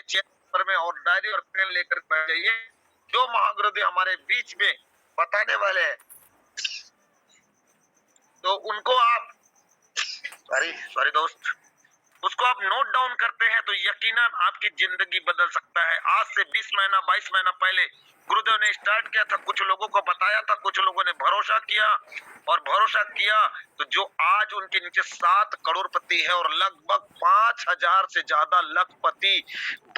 Chair में और diary और पेन लेकर बैठ जाइए। जो महागुरुदेव हमारे बीच में बताने वाले हैं तो उनको आप सॉरी दोस्त, उसको आप नोट डाउन करते हैं तो यकीनन आपकी जिंदगी बदल सकता है। आज से 20 महीना 22 महीना पहले गुरुदेव ने स्टार्ट किया था, कुछ लोगों को बताया था, कुछ लोगों ने भरोसा किया और भरोसा किया तो जो आज उनके नीचे 7 करोड़पति है और लगभग 5000 से ज्यादा लखपति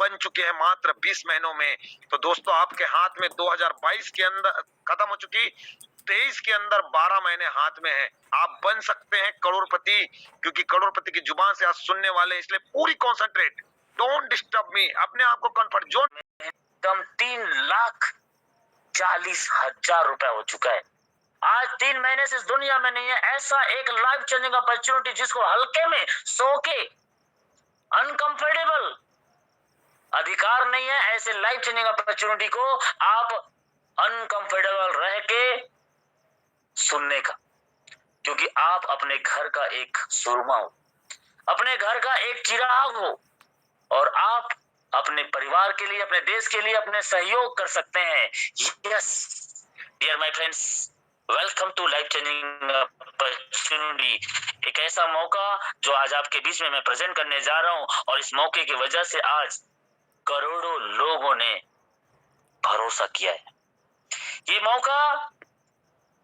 बन चुके हैं मात्र 20 महीनों में। तो दोस्तों आपके हाथ में 2022 के अंदर खत्म हो चुकी, 23 के अंदर 12 महीने हाथ में है। आप बन सकते हैं करोड़पति, क्योंकि करोड़पति की जुबान से आज सुनने वाले, इसलिए पूरी कॉन्सेंट्रेट, डोंट डिस्टर्ब मी, अपने आप को कंफर्ट जोन में। कम 3,40,000 रुपए हो चुका है। आज 3 महीने से इस दुनिया में नहीं है ऐसा एक लाइफ चेंजिंग अपॉर्चुनिटी जिसको हल्के में सो के अनकंफर्टेबल अधिकार नहीं है। ऐसे लाइफ चेंजिंग अपॉर्चुनिटी को आप अनकंफर्टेबल रह के सुनने का, क्योंकि आप अपने घर का एक सुरमा हो, अपने घर का एक चिराग हो और आप अपने परिवार के लिए, अपने देश के लिए अपने सहयोग कर सकते हैं। Yes dear my friends, welcome to life changing opportunity. एक ऐसा मौका जो आज आपके बीच में मैं प्रेजेंट करने जा रहा हूं और इस मौके की वजह से आज करोड़ों लोगों ने भरोसा किया है। ये मौका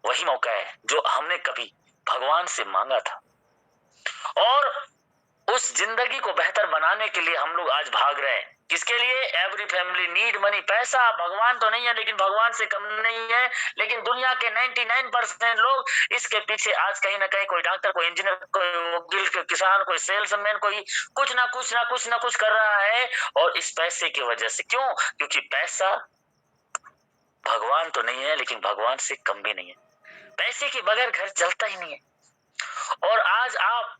वही मौका है जो हमने कभी भगवान से मांगा था और उस जिंदगी को बेहतर बनाने के लिए हम लोग आज भाग रहे हैं। किसके लिए? Every family need money. पैसा भगवान तो नहीं है लेकिन भगवान से कम नहीं है, लेकिन दुनिया के 99% लोग इसके पीछे आज कहीं ना कहीं, कोई डॉक्टर, कोई इंजीनियर, कोई वकील, कोई किसान, कोई सेल्समैन, कोई कुछ ना कुछ कर रहा है और इस पैसे की वजह से। क्यों? क्योंकि पैसा भगवान तो नहीं है लेकिन भगवान से कम भी नहीं है। पैसे के बगैर घर चलता ही नहीं है। और आज आप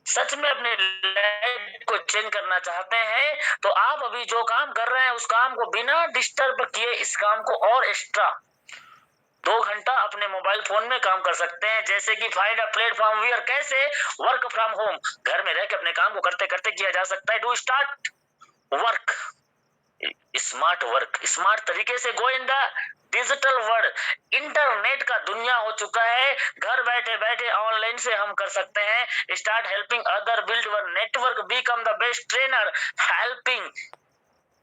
सच में अपने लाइफ को चेंज करना चाहते हैं तो आप अभी जो काम कर रहे हैं उस काम को बिना डिस्टर्ब किए, इस काम को और एक्स्ट्रा 2 घंटा अपने मोबाइल फोन में काम कर सकते हैं। जैसे कि फाइंड अ प्लेटफॉर्म वेयर कैसे वर्क फ्रॉम होम, घर में रह के अपने काम को करते करते किया जा सकता है। Do start work, smart work, smart तरीके से go in the digital world. Internet का दुनिया हो चुका है, घर बैठे बैठे ऑनलाइन से हम कर सकते हैं। Start helping other, build your network, become the best trainer, helping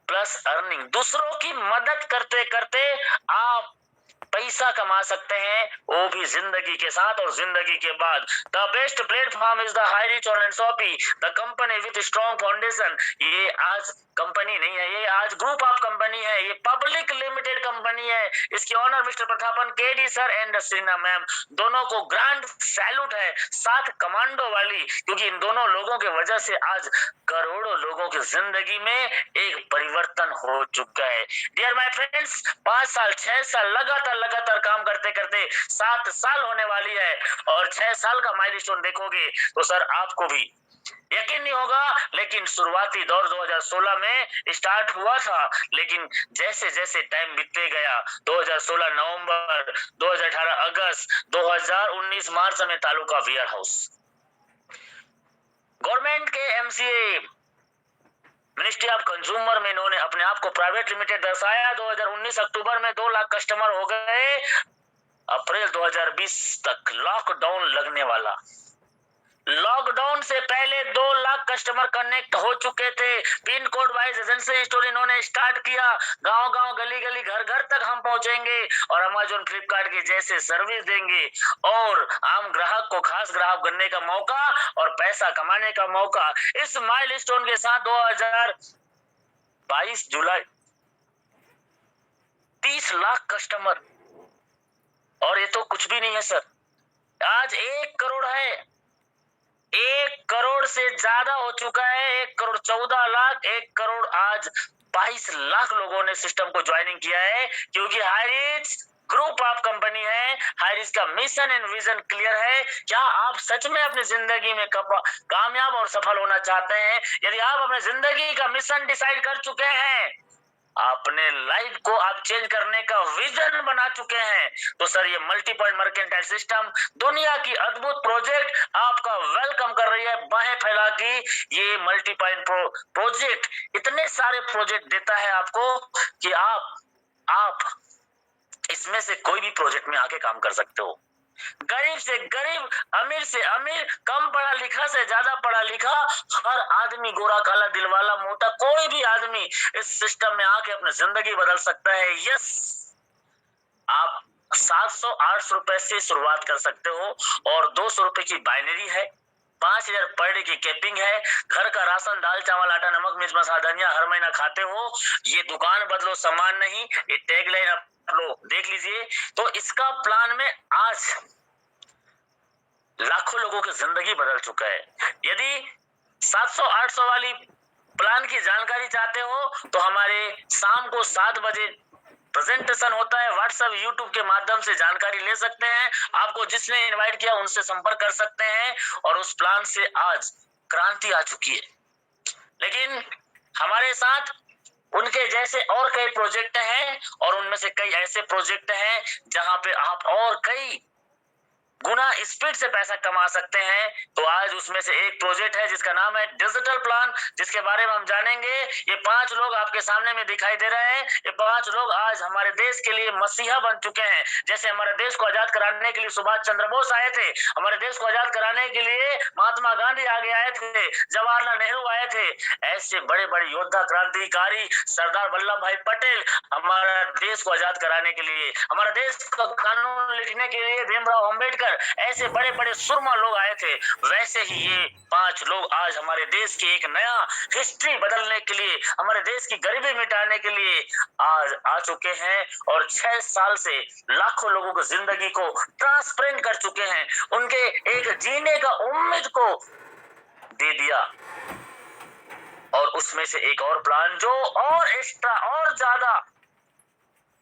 plus earning. दूसरों की मदद करते करते आप पैसा कमा सकते हैं, वो भी जिंदगी के साथ और जिंदगी के बाद। The best platform is the Highrich online shopping, the company with strong foundation. ये आज कंपनी नहीं है, ये आज ग्रुप ऑफ कंपनी है, ये पब्लिक लिमिटेड कंपनी है। इसके owner mister Prathapan KD sir and Shreena ma'am, दोनों को ग्रैंड सैल्यूट है, साथ कमांडो वाली, क्योंकि इन दोनों लोगों की वजह से आज करोड़ों लोगों की जिंदगी में एक परिवर्तन हो चुका है। डियर माय फ्रेंड्स, 5 साल 6 साल लगातार काम करते करते 7 साल होने वाली है और 6 साल का माइलस्टोन देखोगे तो सर आपको भी यकीन नहीं होगा। लेकिन शुरुआती दौर 2016 में स्टार्ट हुआ था, लेकिन जैसे जैसे टाइम बीतते गया, 2016 नवंबर, 2018 अगस्त, 2019 मार्च में तालुका वेयर हाउस, गवर्नमेंट के एमसीए, मिनिस्ट्री ऑफ कंज्यूमर में इन्होंने अपने आप को प्राइवेट लिमिटेड दर्शाया। 2019 अक्टूबर में 2 लाख कस्टमर हो गए। अप्रैल 2020 तक लॉकडाउन लगने वाला, लॉकडाउन से पहले 2 लाख कस्टमर कनेक्ट हो चुके थे। Pin code wise agency store इन्होंने स्टार्ट किया। गांव गांव, गली गली, घर घर तक हम पहुंचेंगे और अमेजोन, फ्लिपकार्ट के जैसे सर्विस देंगे और आम ग्राहक को खास ग्राहक बनने का मौका और पैसा कमाने का मौका। इस माइलस्टोन के साथ 2022 जुलाई 30 लाख कस्टमर, और ये तो कुछ भी नहीं है सर, आज 1 करोड़ है, 1 करोड़ से ज्यादा हो चुका है। 1 करोड़ 14 लाख, 1 करोड़ आज 22 लाख लोगों ने सिस्टम को ज्वाइनिंग किया है, क्योंकि हाईरिच ग्रुप ऑफ कंपनी है। हाईरिच का मिशन एंड विजन क्लियर है। क्या आप सच में अपनी जिंदगी में कामयाब और सफल होना चाहते हैं? यदि आप अपने जिंदगी का मिशन डिसाइड कर चुके हैं अपने लाइफ को आप चेंज करने का विजन बना चुके हैं, तो सर ये मल्टी पॉइंट मर्केंटाइल सिस्टम दुनिया की अद्भुत प्रोजेक्ट आपका वेलकम कर रही है बाहें फैला के। ये मल्टी पॉइंट प्रोजेक्ट इतने सारे प्रोजेक्ट देता है आपको कि आप इसमें से कोई भी प्रोजेक्ट में आके काम कर सकते हो। गरीब से गरीब, अमीर से अमीर, कम पढ़ा लिखा से ज्यादा पढ़ा लिखा, हर आदमी, गोरा काला, दिल वाला मोटा, कोई भी आदमी इस सिस्टम में आके अपनी जिंदगी बदल सकता है। यस, आप 700-800 रुपए से शुरुआत कर सकते हो और 200 रुपए की बाइनरी है, 5000 पर डे की कैपिंग है, घर का राशन, दाल चावल आटा नमक मिर्च मसाला धनिया हर महीना खाते हो। ये दुकान बदलो सामान नहीं, ये टैगलाइन आप लो, देख लीजिए। तो इसका प्लान में आज लाखों लोगों की जिंदगी बदल चुका है। यदि 700-800 वाली प्लान की जानकारी चाहते हो तो हमारे शाम को 7 बजे प्रेजेंटेशन होता है, व्हाट्सएप यूट्यूब के माध्यम से जानकारी ले सकते हैं। आपको जिसने इनवाइट किया उनसे संपर्क कर सकते हैं और उस प्लान से आज क्रांति आ चुकी है। लेकिन हमारे साथ उनके जैसे और कई प्रोजेक्ट हैं और उनमें से कई ऐसे प्रोजेक्ट हैं जहां पे आप और कई गुना स्पीड से पैसा कमा सकते हैं। तो आज उसमें से एक प्रोजेक्ट है जिसका नाम है डिजिटल प्लान, जिसके बारे में हम जानेंगे। ये 5 लोग आपके सामने में दिखाई दे रहे हैं। ये 5 लोग आज हमारे देश के लिए मसीहा बन चुके हैं। जैसे हमारे देश को आजाद कराने के लिए सुभाष चंद्र बोस आए थे, हमारे देश को आजाद कराने के लिए महात्मा गांधी आगे आए थे, जवाहरलाल नेहरू आए थे, ऐसे बड़े बड़े योद्धा क्रांतिकारी सरदार वल्लभ भाई पटेल हमारा देश को आजाद कराने के लिए, हमारा देश का कानून लिखने के लिए भीमराव अम्बेडकर, ऐसे बड़े बड़े सुरमा लोग आए थे। वैसे ही ये 5 लोग आज हमारे देश की एक नया हिस्ट्री बदलने के लिए, हमारे देश की गरीबी मिटाने के लिए आज आ चुके हैं और 6 साल से लाखों लोगों की जिंदगी को ट्रांसपेरेंट कर चुके हैं, उनके एक जीने का उम्मीद को दे दिया। और उसमें से एक और प्लान जो और एक्स्ट्रा और ज्यादा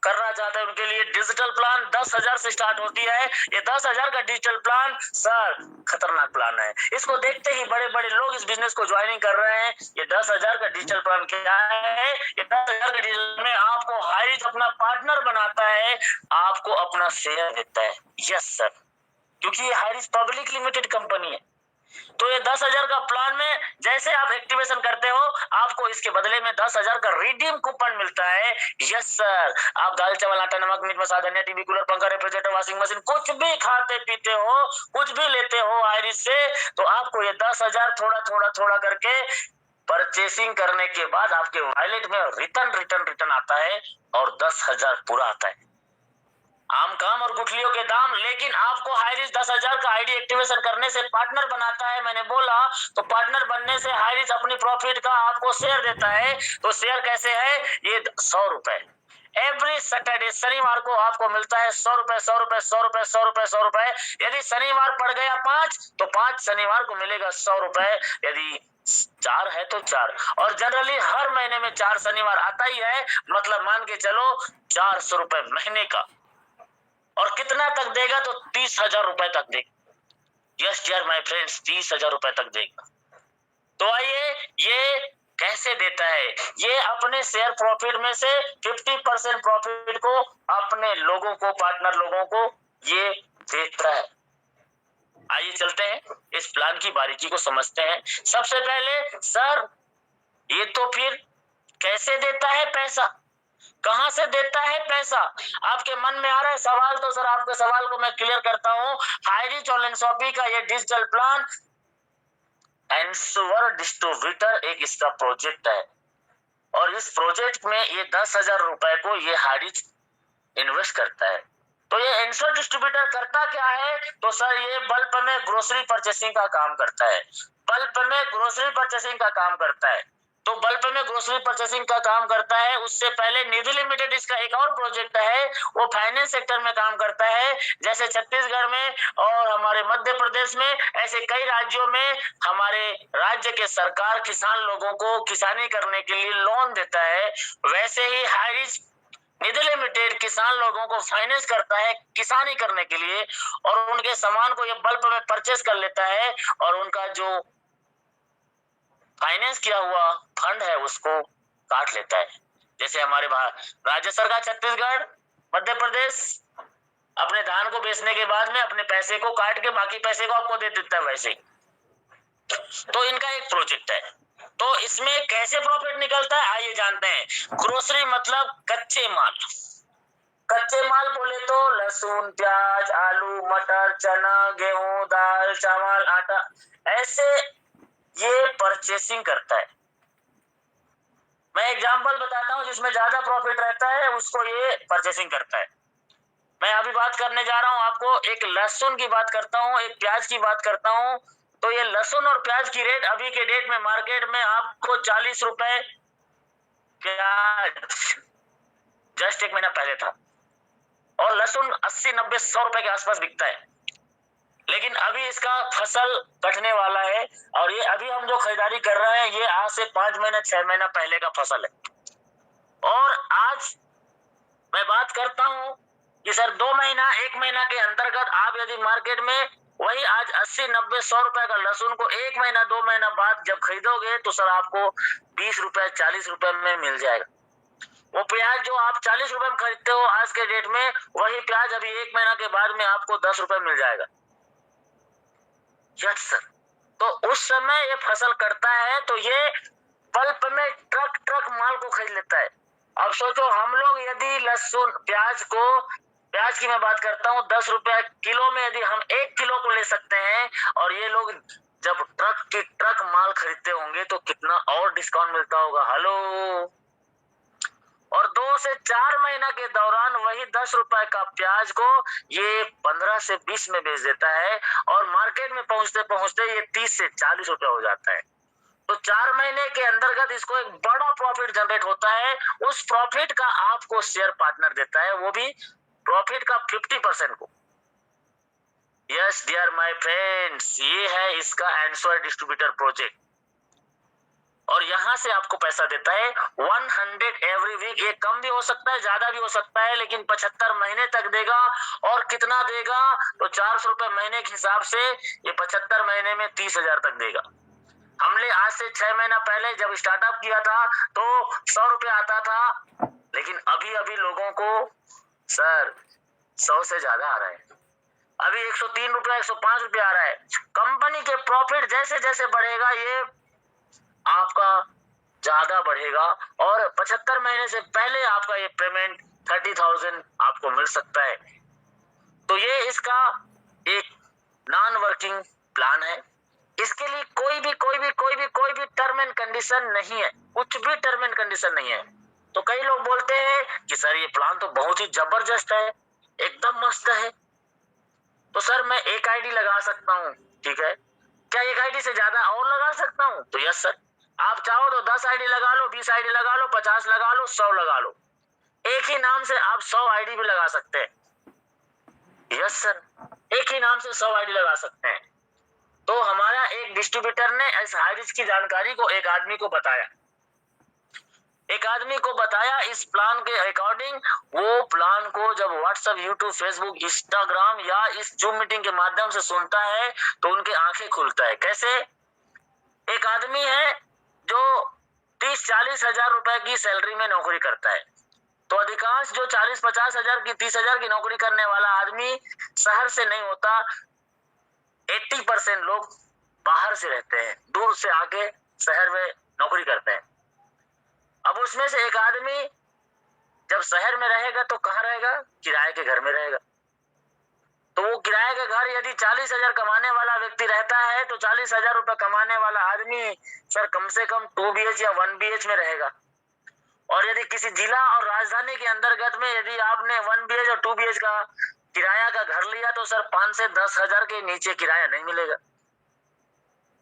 करना चाहते हैं उनके लिए डिजिटल प्लान 10,000 से स्टार्ट होती है। ये 10,000 का डिजिटल प्लान सर खतरनाक प्लान है। इसको देखते ही बड़े बड़े लोग इस बिजनेस को ज्वाइनिंग कर रहे हैं। ये 10,000 का डिजिटल प्लान क्या है? ये 10,000 का डिजिटल में आपको हाईरिच अपना पार्टनर बनाता है, आपको अपना शेयर देता है। यस सर, क्योंकि ये हाईरिच पब्लिक लिमिटेड कंपनी है। तो ये 10,000 का प्लान में जैसे आप एक्टिवेशन करते हो आपको इसके बदले में 10,000 का रिडीम कूपन मिलता है। यस सर, आप दाल चावल आटा नमक मिर्च मसाला धनिया टीवी कूलर पंखा रेफ्रिजरेटर वॉशिंग मशीन कुछ भी खाते पीते हो, कुछ भी लेते हो आयरिश से, तो आपको ये 10,000 थोड़ा थोड़ा थोड़ा करके परचेसिंग करने के बाद आपके वॉलेट में रिटर्न आता है और 10,000 पूरा आता है। आम काम और गुठलियों के दाम, लेकिन आपको हाईरिच 10,000 का आईडी एक्टिवेशन करने से पार्टनर बनाता है। मैंने बोला तो पार्टनर बनने से हाईरिच अपनी प्रॉफिट का आपको शेयर देता है। तो शेयर कैसे है? ये 100 रुपए एवरी सैटरडे, शनिवार को आपको मिलता है 100 रुपए 100 रुपए 100 रुपए 100 रुपए 100 रुपए। यदि शनिवार पड़ गया 5 तो 5 शनिवार को मिलेगा 100 रुपए, यदि 4 है तो 4। और जनरली हर महीने में 4 शनिवार आता ही है, मतलब मान के चलो 400 रुपए महीने का। और कितना तक देगा? तो 30,000 रुपए तक देगा। यस डियर माय फ्रेंड्स, 30,000 रुपए तक देगा। तो आइए, ये कैसे देता है? ये अपने शेयर प्रॉफिट में से 50% प्रॉफिट को अपने लोगों को, पार्टनर लोगों को ये देता है। आइए चलते हैं इस प्लान की बारीकी को समझते हैं। सबसे पहले सर ये तो फिर कैसे देता है पैसा, कहां से देता है पैसा? आपके मन में आ रहा है सवाल, तो सर आपके सवाल को मैं क्लियर करता हूं। हाईरिच ऑनलाइन शॉपिंग का ये डिजिटल प्लान एंश्योर डिस्ट्रीब्यूटर एक इसका प्रोजेक्ट है और इस प्रोजेक्ट में ये 10,000 रुपए को ये हाईरिच इन्वेस्ट करता है। तो ये एंश्योर डिस्ट्रीब्यूटर करता क्या है? तो सर ये बल्क में ग्रोसरी परचेसिंग का काम करता है। बल्क में ग्रोसरी परचेसिंग का काम करता है। तो बल्क में ग्रोसरी परचेसिंग का काम करता है। उससे पहले निधि लिमिटेड इसका एक और प्रोजेक्ट है, वो फाइनेंस सेक्टर में काम करता है। जैसे छत्तीसगढ़ में और हमारे मध्य प्रदेश में, ऐसे कई राज्यों में हमारे राज्य के सरकार किसान लोगों को किसानी करने के लिए लोन देता है। वैसे ही हाईरिच निधि लिमिटेड किसान लोगों को फाइनेंस करता है किसानी करने के लिए और उनके सामान को ये बल्क में परचेस कर लेता है और उनका जो फाइनेंस किया हुआ फंड है उसको काट लेता है। जैसे हमारे राज्य सरकार छत्तीसगढ़, मध्य प्रदेश अपने धान को बेचने के बाद में अपने पैसे को काट के बाकी पैसे को आपको दे देता है वैसे ही। तो इनका एक प्रोजेक्ट है। तो इसमें कैसे प्रॉफिट निकलता है आइए जानते हैं। ग्रोसरी मतलब कच्चे माल। कच्चे माल बोले तो लहसुन, प्याज, आलू, मटर, चना, गेहूं, दाल, चावल, आटा, ऐसे ये परचेसिंग करता है। मैं एग्जांपल बताता हूं जिसमें ज्यादा प्रॉफिट रहता है उसको ये परचेसिंग करता है। मैं अभी बात करने जा रहा हूं आपको, एक लहसुन की बात करता हूं, एक प्याज की बात करता हूं। तो ये लहसुन और प्याज की रेट अभी के डेट में मार्केट में आपको 40 रुपए प्याज जस्ट एक महीना पहले था, और लहसुन 80, 90, 100 रुपए के आसपास बिकता है। लेकिन अभी इसका फसल कटने वाला है और ये अभी हम जो खरीदारी कर रहे हैं ये आज से 5 महीना 6 महीना पहले का फसल है। और आज मैं बात करता हूं कि सर 2 महीना 1 महीना के अंतर्गत आप यदि मार्केट में वही आज 80, 90, 100 रुपए का लहसुन को 1 महीना 2 महीना बाद जब खरीदोगे तो सर आपको 20 रुपए 40 रुपए में मिल जाएगा। वो प्याज जो आप 40 रुपए में खरीदते हो आज के डेट में, वही प्याज अभी 1 महीना के बाद में आपको 10 रुपए मिल जाएगा। Yes sir. तो उस समय ये फसल करता है तो ये पल्प में ट्रक ट्रक माल को खरीद लेता है। अब सोचो हम लोग यदि लहसुन प्याज की मैं बात करता हूँ 10 रुपया किलो में यदि हम 1 किलो को ले सकते हैं और ये लोग जब ट्रक की ट्रक माल खरीदते होंगे तो कितना और डिस्काउंट मिलता होगा। हेलो। और 2 से 4 महीना के दौरान वही 10 रुपए का प्याज को ये 15 से 20 में बेच देता है और मार्केट में पहुंचते पहुंचते ये 30 से 40 रुपए हो जाता है। तो 4 महीने के अंतर्गत इसको एक बड़ा प्रॉफिट जनरेट होता है। उस प्रॉफिट का आपको शेयर पार्टनर देता है, वो भी प्रॉफिट का 50% को। यस डियर माय फ्रेंड्स, ये है इसका आंसर डिस्ट्रीब्यूटर प्रोजेक्ट और यहां से आपको पैसा देता है 100 एवरी वीक। ये कम भी हो सकता है ज्यादा भी हो सकता है, लेकिन 75 महीने तक देगा। और कितना देगा तो 400 रुपए महीने के हिसाब से ये 75 महीने में 30,000 तक देगा। हमने आज से 6 महीना पहले जब स्टार्टअप किया था तो 100 रुपए आता था, लेकिन अभी अभी लोगों को सर 100 से ज्यादा आ रहा है। अभी 103 रुपया 105 रुपया आ रहा है। कंपनी के प्रॉफिट जैसे जैसे बढ़ेगा ये आपका ज्यादा बढ़ेगा और 75 महीने से पहले आपका ये पेमेंट 30,000 आपको मिल सकता है। तो ये इसका एक नॉन वर्किंग प्लान है। इसके लिए कोई भी टर्म एंड कंडीशन नहीं है, कुछ भी टर्म एंड कंडीशन नहीं है। तो कई लोग बोलते हैं कि सर ये प्लान तो बहुत ही जबरदस्त है, एकदम मस्त है। तो सर मैं एक आईडी लगा सकता हूँ, ठीक है, क्या एक आईडी से ज्यादा और लगा सकता हूँ? तो यस सर, आप चाहो तो 10 आईडी लगा लो, 20 आईडी लगा लो, 50 लगा लो, 100 लगा लो। एक ही नाम से आप 100 आईडी भी लगा सकते हैं। यस सर, एक ही नाम से 100 आईडी लगा सकते हैं। तो हमारा एक डिस्ट्रीब्यूटर ने इस हाइरिज की जानकारी को एक आदमी को बताया, इस प्लान के अकॉर्डिंग। वो प्लान को जब व्हाट्सएप, यूट्यूब, फेसबुक, इंस्टाग्राम या इस जूम मीटिंग के माध्यम से सुनता है तो उनके आंखें खुलता है। कैसे? एक आदमी है जो 30-40 हजार रुपए की सैलरी में नौकरी करता है। तो अधिकांश जो 40-50 हजार की 30 हजार की नौकरी करने वाला आदमी शहर से नहीं होता, 80% लोग बाहर से रहते हैं, दूर से आके शहर में नौकरी करते हैं। अब उसमें से एक आदमी जब शहर में रहेगा तो कहाँ रहेगा? किराए के घर में रहेगा। तो वो किराए के घर यदि 40 हजार कमाने वाला व्यक्ति रहता है तो 40 हजार रुपए कमाने वाला आदमी सर कम से कम 2 BH या 1 BH में रहेगा। और यदि किसी जिला और राजधानी के अंतर्गत में यदि आपने 1 BH और 2 BH का किराया का घर लिया तो सर 5 से 10 हजार के नीचे किराया नहीं मिलेगा।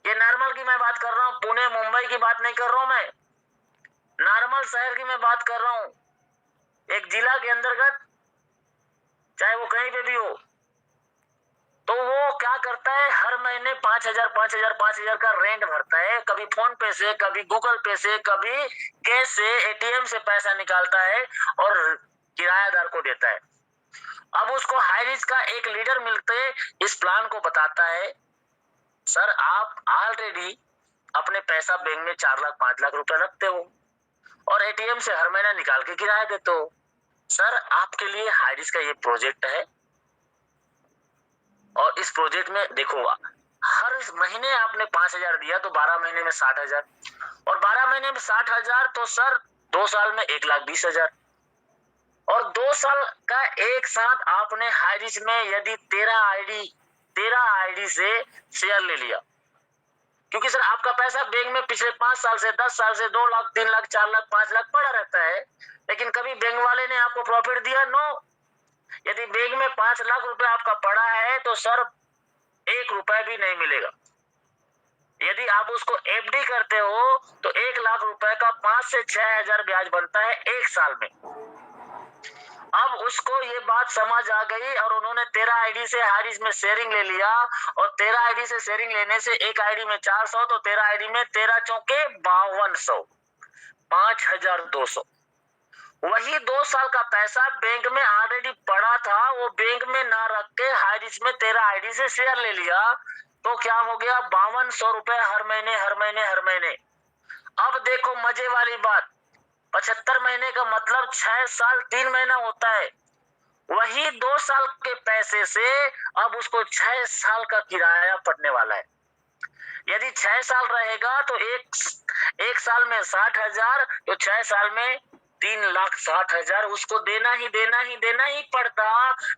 ये नॉर्मल की मैं बात कर रहा हूँ, पुणे मुंबई की बात नहीं कर रहा हूँ, मैं नॉर्मल शहर की मैं बात कर रहा हूँ। एक जिला के अंतर्गत चाहे वो कहीं पे भी हो, तो वो क्या करता है, हर महीने 5,000 का रेंट भरता है। कभी फोन पे से, कभी गूगल पे से, कभी कैश से, ATM से पैसा निकालता है और किरायादार को देता है। अब उसको हाइरिज का एक लीडर मिलते इस प्लान को बताता है, सर आप ऑलरेडी अपने पैसा बैंक में 4 लाख 5 लाख रुपए रखते हो, और एटीएम से हर महीना निकाल के किराया देते हो। सर आपके लिए हाइरिस का ये प्रोजेक्ट है और इस प्रोजेक्ट में देखो हर महीने आपने 5,000 दिया तो 12 महीने में 60,000 और 12 महीने में 60,000 तो सर 2 साल में 1,20,000 और 2 साल का एक साथ आपने हाइरिस में यदि 13 आईडी से शेयर ले लिया, क्योंकि सर आपका पैसा बैंक में पिछले 5 साल से 10 साल से 2 लाख 3 लाख 4 लाख 5 लाख पड़ा रहता है, लेकिन कभी बैंक वाले ने आपको प्रॉफिट दिया? नो। यदि बैंक में 5 लाख रुपए आपका पड़ा है तो सर 1 रुपए भी नहीं मिलेगा। यदि आप उसको एफडी करते हो तो 1 लाख रुपए का 5 से 6,000 ब्याज बनता है 1 साल में। अब उसको ये बात समझ आ गई और उन्होंने 13 आईडी से हाइरिस में शेयरिंग ले लिया और 13 आईडी से शेयरिंग लेने से एक आईडी में 400 तो 13 आईडी में 13 चौके 5200, 5,200। वही 2 साल का पैसा बैंक में ऑलरेडी पड़ा था, वो बैंक में ना रख के हाइरिस में 13 आईडी से शेयर ले लिया तो क्या हो गया? 5200 रुपए हर महीने। अब देखो मजे वाली बात, 75 महीने का मतलब 6 साल 3 महीना होता है। वही 2 साल के पैसे से अब उसको 6 साल का किराया पड़ने वाला है। यदि 6 साल रहेगा तो एक साल में 60,000 तो 6 साल में 3,60,000 उसको देना ही पड़ता।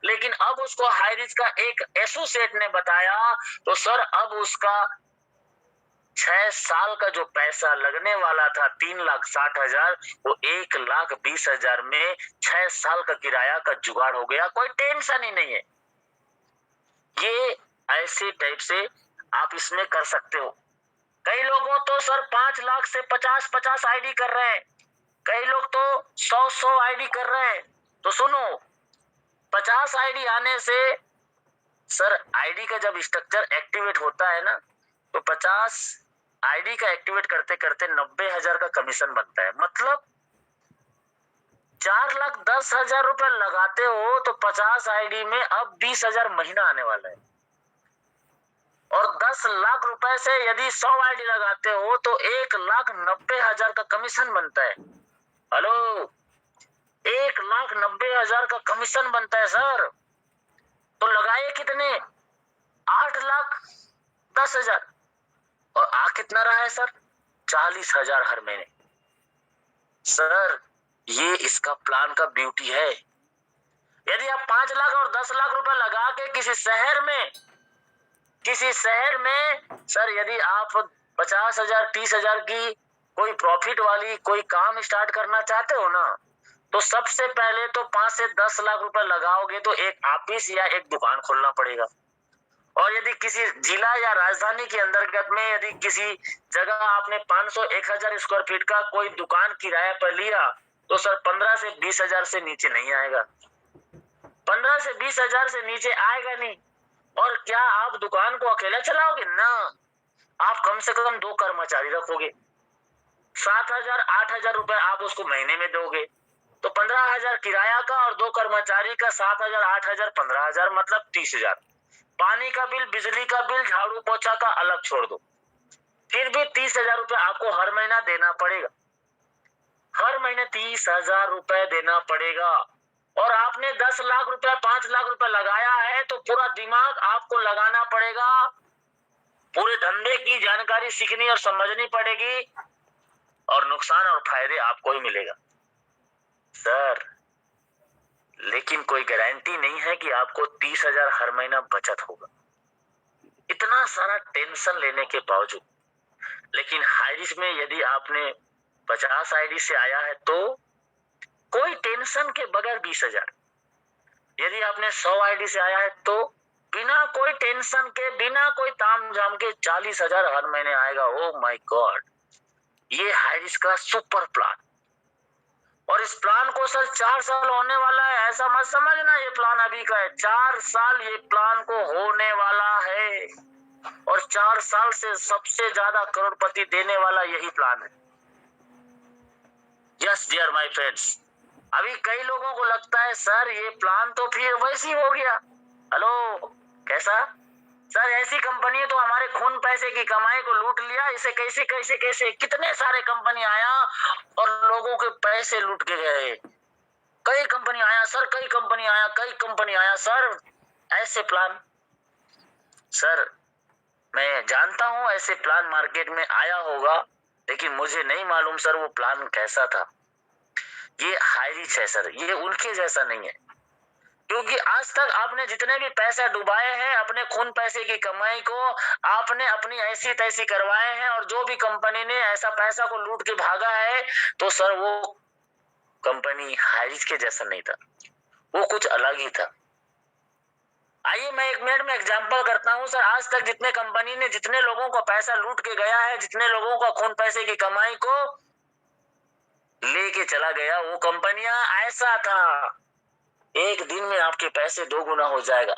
लेकिन अब उसको हाइरिस का एक एसोसिएट ने बताया तो सर अब उसका 6 साल का जो पैसा लगने वाला था 3,60,000 वो 1,20,000 में 6 साल का किराया का जुगाड़ हो गया। कोई टेंशन ही नहीं है। ये ऐसे टाइप से आप इसमें कर सकते हो। कई लोगों तो सर 5 लाख से 50-50 आईडी कर रहे हैं, कई लोग तो 100 आईडी कर रहे हैं। तो सुनो, 50 आईडी आने से सर आईडी का जब स्ट्रक्चर एक्टिवेट होता है ना तो 50 आईडी का एक्टिवेट करते करते 90,000 का कमीशन बनता है। मतलब 4,10,000 रुपए लगाते हो तो 50 आईडी में अब 20,000 महीना आने वाला है और 10 लाख रुपए से यदि 100 आईडी लगाते हो तो 1,90,000 का कमीशन बनता है। हेलो, 1,90,000 का कमीशन बनता है सर। तो लगाए कितने? 8,10,000 और आ कितना रहा है सर? 40,000 हर महीने। सर ये इसका प्लान का ब्यूटी है। यदि आप 5 लाख और 10 लाख रुपए लगा के किसी शहर में सर यदि आप 50,000 30,000 की कोई प्रॉफिट वाली कोई काम स्टार्ट करना चाहते हो ना तो सबसे पहले तो 5 से 10 लाख रुपए लगाओगे तो एक ऑफिस या एक दुकान खोलना पड़ेगा। और यदि किसी जिला या राजधानी के अंतर्गत में यदि किसी जगह आपने 500-1,000 स्क्वायर फीट का कोई दुकान किराए पर लिया तो सर 15 से 20,000 से नीचे नहीं आएगा। 15 से 20,000 से नीचे आएगा नहीं। और क्या आप दुकान को अकेला चलाओगे? ना, आप कम से कम 2 कर्मचारी रखोगे। 7,000-8,000 रुपए आप उसको महीने में दोगे तो 15,000 किराया का और 2 कर्मचारी का 7,000-8,000 15,000 मतलब 30,000। पानी का बिल, बिजली का बिल, झाड़ू पोछा का अलग छोड़ दो, फिर भी 30,000 रुपए आपको हर महीना देना पड़ेगा। हर महीने 30,000 रुपए देना पड़ेगा। और आपने 10 लाख रुपए 5 लाख रुपए लगाया है तो पूरा दिमाग आपको लगाना पड़ेगा, पूरे धंधे की जानकारी सीखनी और समझनी पड़ेगी और नुकसान और फायदे आपको ही मिलेगा सर। लेकिन कोई गारंटी नहीं है कि आपको 30,000 हर महीना बचत होगा, इतना सारा टेंशन लेने के बावजूद। लेकिन हाइरिस में यदि आपने 50 आईडी से आया है तो कोई टेंशन के बगैर 20,000, यदि आपने 100 आईडी से आया है तो बिना कोई टेंशन के बिना कोई तामझाम के 40,000 हर महीने आएगा। ओ माय गॉड, ये हाइरिस का सुपर प्लान। और इस प्लान को सर 4 साल होने वाला है, ऐसा मत समझना ये प्लान अभी का है। 4 साल ये प्लान को होने वाला है और 4 साल से सबसे ज्यादा करोड़पति देने वाला यही प्लान है। यस डियर माय फ्रेंड्स, अभी कई लोगों को लगता है सर ये प्लान तो फिर वैसी हो गया। हेलो, कैसा? सर ऐसी कंपनी तो हमारे खून पैसे की कमाई को लूट लिया, इसे कैसे कैसे कैसे, कितने सारे कंपनी आया और लोगों के पैसे लूट के गए। कई कंपनी आया सर, कई कंपनी आया, कई कंपनी आया सर, ऐसे प्लान। सर मैं जानता हूं ऐसे प्लान मार्केट में आया होगा, लेकिन मुझे नहीं मालूम सर वो प्लान कैसा था। ये हाई रिस्क है सर, ये उनके जैसा नहीं है। क्योंकि आज तक आपने जितने भी पैसा डुबाए हैं अपने खून पैसे की कमाई को, आपने अपनी ऐसी तैसी करवाए हैं, और जो भी कंपनी ने ऐसा पैसा को लूट के भागा है, तो सर वो कंपनी हाई रिस्क के जैसा नहीं था, वो कुछ अलग ही था। आइए मैं 1 मिनट में एग्जांपल करता हूं सर। आज तक जितने कंपनी ने जितने लोगों को पैसा लूट के गया है, जितने लोगों का खून पैसे की कमाई को लेके चला गया, वो कंपनियां ऐसा था, एक दिन में आपके पैसे 2 गुना हो जाएगा।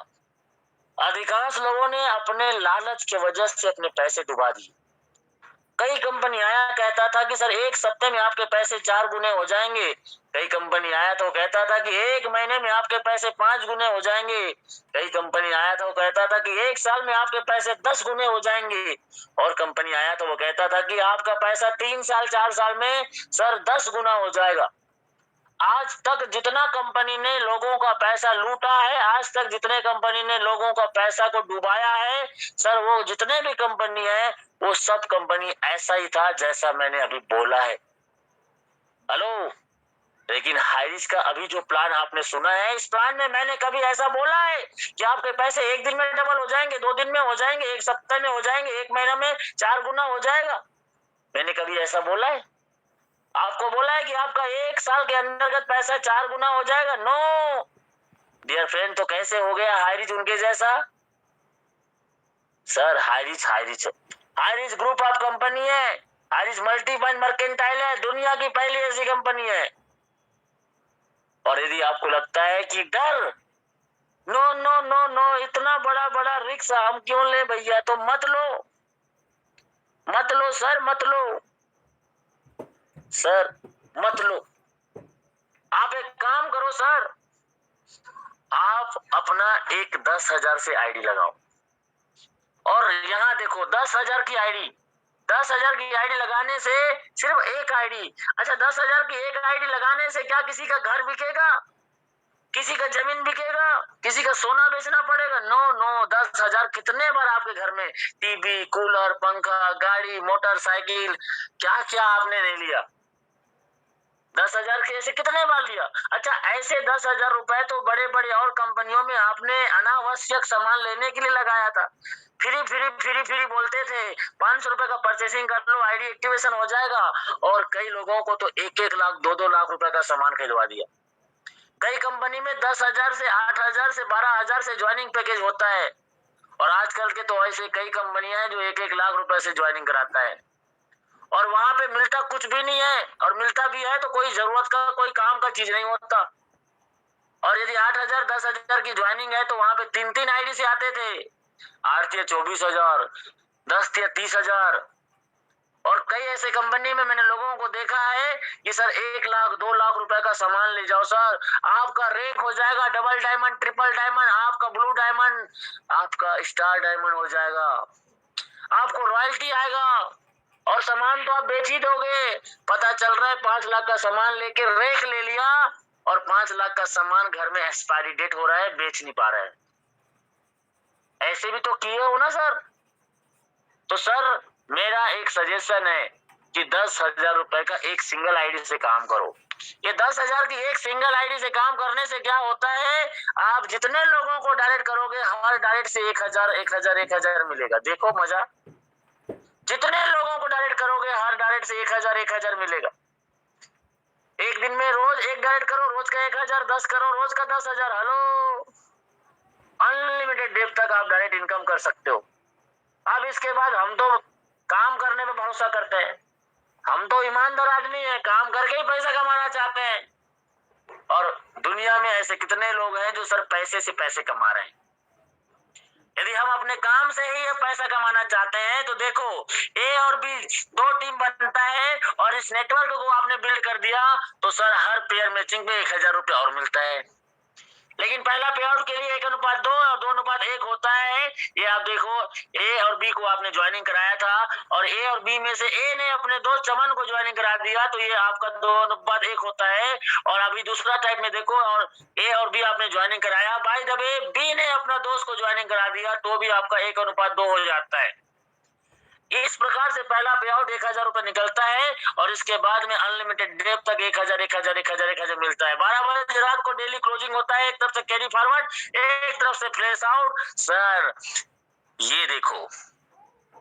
अधिकांश लोगों ने अपने लालच की वजह से अपने पैसे डुबा दिए। कई कंपनी आया कहता था कि सर 1 सप्ते में आपके पैसे 4 गुने हो जाएंगे। कई कंपनी आया तो कहता था कि 1 महीने में आपके पैसे 5 गुने हो जाएंगे। कई कंपनी आया तो कहता था कि 1 साल में आपके पैसे 10 गुने हो जाएंगे। और कंपनी आया तो वो कहता था कि आपका पैसा 3 साल 4 साल में सर 10 गुना हो जाएगा। आज तक जितना कंपनी ने लोगों का पैसा लूटा है, आज तक जितने कंपनी ने लोगों का पैसा को डुबाया है सर, वो जितने भी कंपनी है वो सब कंपनी ऐसा ही था जैसा मैंने अभी बोला है। हेलो, लेकिन हाई रिस्क का अभी जो प्लान आपने सुना है, इस प्लान में मैंने कभी ऐसा बोला है कि आपके पैसे 1 दिन में डबल हो जाएंगे, 2 दिन में हो जाएंगे, 1 सप्ताह में हो जाएंगे, 1 महीना में 4 गुना हो जाएगा? मैंने कभी ऐसा बोला है? आपको बोला है कि आपका 1 साल के अंतर्गत पैसा 4 गुना हो जाएगा? नो डियर फ्रेंड, तो कैसे हो गया हाई रिस्क उनके जैसा? Sir high risk group of company है, high risk multi point mercantile है, दुनिया की पहली ऐसी कंपनी है। और यदि आपको लगता है कि डर, नो नो नो नो, इतना बड़ा बड़ा रिस्क हम क्यों ले भैया, तो मत लो, मत लो सर, मत लो सर, मत लो। आप एक काम करो सर, आप अपना एक 10,000 से आईडी लगाओ, और यहाँ देखो 10,000 की आईडी, 10,000 की आईडी लगाने से सिर्फ एक आईडी, अच्छा 10,000 की एक आईडी लगाने से क्या किसी का घर बिकेगा, किसी का जमीन बिकेगा, किसी का सोना बेचना पड़ेगा? नो नो, 10,000 कितने बार आपके घर में टीवी, कूलर, पंखा, गाड़ी, मोटरसाइकिल, क्या क्या आपने नहीं लिया? 10,000 के ऐसे कितने बार लिया? अच्छा ऐसे 10,000 रुपए तो बड़े बड़े और कंपनियों में आपने अनावश्यक सामान लेने के लिए लगाया था। फ्री फ्री फ्री फ्री बोलते थे, 500 रुपए का परचेसिंग कर लो, आईडी एक्टिवेशन हो जाएगा, और कई लोगों को तो 1-1 लाख 2-2 लाख रुपए का सामान खरीदवा दिया। कई कंपनी में 10,000 से 8,000 से 12,000 से ज्वाइनिंग पैकेज होता है, और आजकल के तो ऐसे कई कंपनियां हैं जो 1-1 लाख रुपए से ज्वाइनिंग कराता है, और वहां पे मिलता कुछ भी नहीं है, और मिलता भी है तो कोई जरूरत का, कोई काम का चीज नहीं होता। और यदि 8,000 10,000 की ज्वाइनिंग है तो वहां पे 3-3 आईडी से आते थे, 8 या 24,000, 10 या 30,000। और कई ऐसे कंपनी में मैंने लोगों को देखा है कि सर 1 लाख 2 लाख रुपए का सामान ले जाओ सर, आपका रैंक हो जाएगा डबल डायमंड, ट्रिपल डायमंड, आपका ब्लू डायमंड, आपका स्टार डायमंड हो जाएगा, आपको रॉयल्टी आएगा, और सामान तो आप बेच ही दोगे। पता चल रहा है 5 लाख का सामान लेके रैंक ले लिया, और 5 लाख का सामान घर में एक्सपायरी डेट हो रहा है, बेच नहीं पा रहा है। ऐसे भी तो किए हो ना सर। तो सर मेरा एक सजेशन है कि 10,000 रुपए का एक सिंगल आईडी से काम करो। ये 10,000 की एक सिंगल आईडी से काम करने से क्या होता है, आप जितने लोगों को डायरेक्ट करोगे, हर डायरेक्ट से 1,000 मिलेगा। देखो मजा, जितने लोगों को डायरेक्ट करोगे हर डायरेक्ट से 1,000 मिलेगा। एक दिन में रोज एक डायरेक्ट करो, रोज का 1,000, 10 करो, रोज का 10,000। हेलो, अनलिमिटेड डेट तक आप डायरेक्ट इनकम कर सकते हो। अब इसके बाद हम तो काम करने पे भरोसा करते हैं, हम तो ईमानदार आदमी हैं, काम करके ही पैसा कमाना चाहते हैं। और दुनिया में ऐसे कितने लोग हैं जो सर पैसे से पैसे कमा रहे हैं। यदि हम अपने काम से ही पैसा कमाना चाहते हैं तो देखो, ए और बी 2 टीम बनता है, और इस नेटवर्क को आपने बिल्ड कर दिया तो सर हर पेयर मैचिंग पे 1,000 रुपए और मिलता है। लेकिन पहला पे आउट के लिए 1:2 और 2:1 होता है। ये आप देखो, ए और बी को आपने ज्वाइनिंग कराया था और ए और बी में से ए ने अपने दोस्त चमन को ज्वाइनिंग करा दिया, तो ये आपका 2:1 होता है। और अभी दूसरा टाइप में देखो, और ए और बी आपने ज्वाइनिंग कराया, बाय द वे बी ने अपना दोस्त को ज्वाइनिंग करा दिया, तो भी आपका 1:2 हो जाता है। इस प्रकार से पहला पे आउट 1,000 रुपए निकलता है और इसके बाद में अनलिमिटेड डेप तक 1,000 मिलता है। 12 बजे रात को डेली क्लोजिंग होता है। एक तरफ से कैरी फॉरवर्ड, एक तरफ से फ्लैश आउट। सर ये देखो,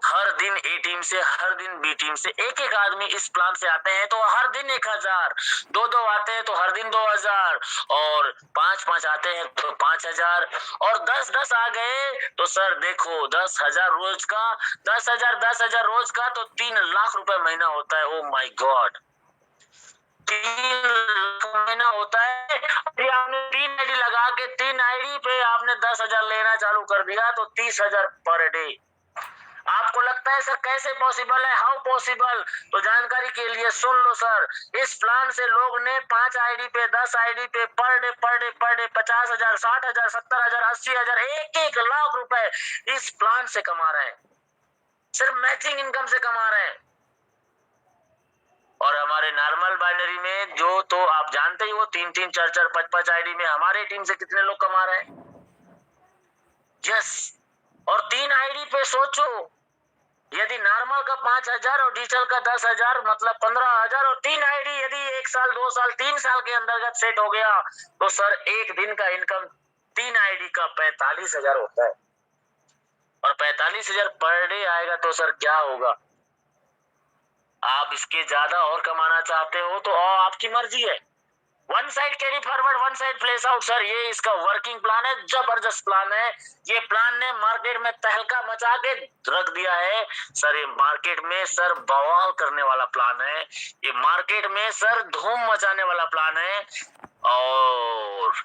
हर दिन ए टीम से, हर दिन बी टीम से एक आदमी इस प्लान से आते हैं तो हर दिन 1,000, 2 आते हैं तो हर दिन 2,000, और 5 आते हैं तो 5,000, और 10 आ गए तो सर देखो 10,000 रोज का, 10,000 रोज का तो 3 लाख रुपए महीना होता है। ओ माय गॉड, 3 लाख महीना होता है। अभी आपने 3 आईडी लगा के 3 आईडी पे आपने 10,000 लेना चालू कर दिया तो 30,000 पर डे। आपको लगता है सर कैसे पॉसिबल है, हाउ पॉसिबल? तो जानकारी के लिए सुन लो सर, इस प्लान से लोग ने 5 आईडी पे, 10 आईडी पे पर डे 50,000, 60,000, 70,000, 80,000, 1 लाख रुपए इस प्लान से कमा रहे हैं, सिर्फ मैचिंग इनकम से कमा रहे हैं। और हमारे नॉर्मल बाइनरी में जो, तो आप जानते ही हो, 3-3, 4-4, 5-5 आईडी में हमारे टीम से कितने लोग कमा रहे हैं। यस, और 3 आईडी पे सोचो, यदि नॉर्मल का 5,000 और डिजिटल का 10,000 मतलब 15,000, और 3 आईडी यदि 1 साल, 2 साल, 3 साल के अंतर्गत सेट हो गया तो सर एक दिन का इनकम 3 आईडी का 45,000 होता है। और 45,000 पर डे आएगा तो सर क्या होगा? आप इसके ज्यादा और कमाना चाहते हो तो आपकी मर्जी है। One side carry forward, one side place out, sir ये इसका वर्किंग प्लान है, जबरदस्त प्लान है। ये प्लान ने मार्केट में तहलका मचा के रख दिया है सर। ये मार्केट में सर बवाल करने वाला प्लान है, ये मार्केट में सर धूम मचाने वाला प्लान है। और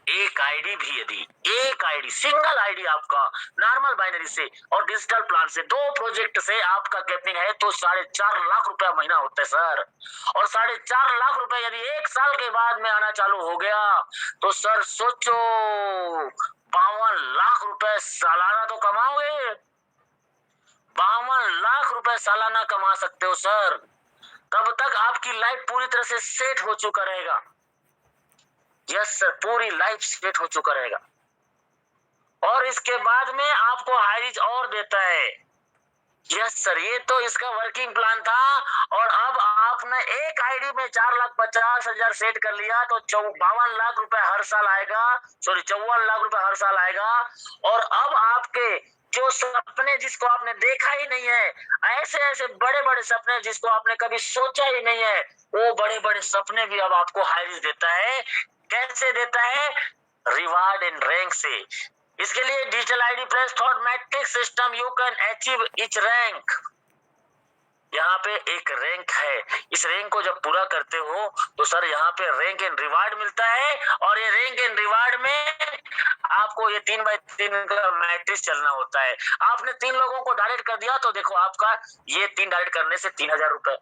एक आईडी भी, यदि एक आईडी, सिंगल आईडी आपका नॉर्मल बाइनरी से और डिजिटल प्लान से, 2 प्रोजेक्ट से आपका कैपिंग है तो 4.5 लाख रुपया महीना होता है सर। और 4.5 लाख रुपए यदि 1 साल के बाद में आना चालू हो गया तो सर सोचो 52 लाख रुपए सालाना तो कमाओगे। 52 लाख रुपए सालाना कमा सकते हो सर। तब तक आपकी लाइफ पूरी तरह से सेट हो चुका रहेगा। यस सर, पूरी लाइफ सेट हो चुका रहेगा। और इसके बाद में आपको हाई रिच और देता है। यस सर, ये तो इसका वर्किंग प्लान था। और अब आपने एक आईडी में 4,50,000 सेट कर लिया तो 52 लाख रुपए हर साल आएगा, सॉरी 54 लाख रुपए हर साल आएगा। और अब आपके जो सपने जिसको आपने देखा ही नहीं है, ऐसे ऐसे बड़े बड़े सपने जिसको आपने कभी सोचा ही नहीं है, वो बड़े बड़े सपने भी अब आपको हाई रिच देता है। कैसे देता है? रिवार्ड एंड रैंक से। इसके लिए digital ID plus thought matrix system, you can achieve each rank. यहाँ पे एक रैंक है, इस रैंक को जब पूरा करते हो तो सर यहाँ पे रैंक एंड रिवार्ड मिलता है। और ये रैंक एंड रिवार्ड में आपको ये 3x3 का मैट्रिक्स चलना होता है। आपने 3 लोगों को डायरेक्ट कर दिया तो देखो आपका ये 3 डायरेक्ट करने से 3,000 रुपए।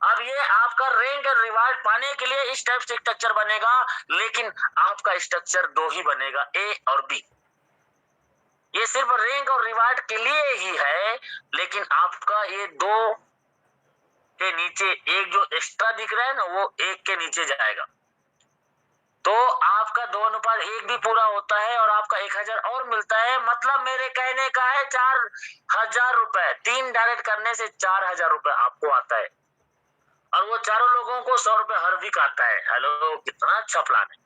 अब ये आपका रैंक एंड रिवार्ड पाने के लिए इस टाइप से स्ट्रक्चर बनेगा, लेकिन आपका स्ट्रक्चर 2 ही बनेगा, ए और बी। ये सिर्फ रैंक और रिवार्ड के लिए ही है, लेकिन आपका ये 2 के नीचे एक जो एक्स्ट्रा दिख रहा है ना, वो 1 के नीचे जाएगा तो आपका 2:1 भी पूरा होता है और आपका 1,000 और मिलता है। मतलब मेरे कहने का है 4,000 रुपए, 3 डायरेक्ट करने से 4,000 रुपए आपको आता है। और वो चारों लोगों को 100 रुपए हर वीक आता है। हेलो, कितना अच्छा प्लान है।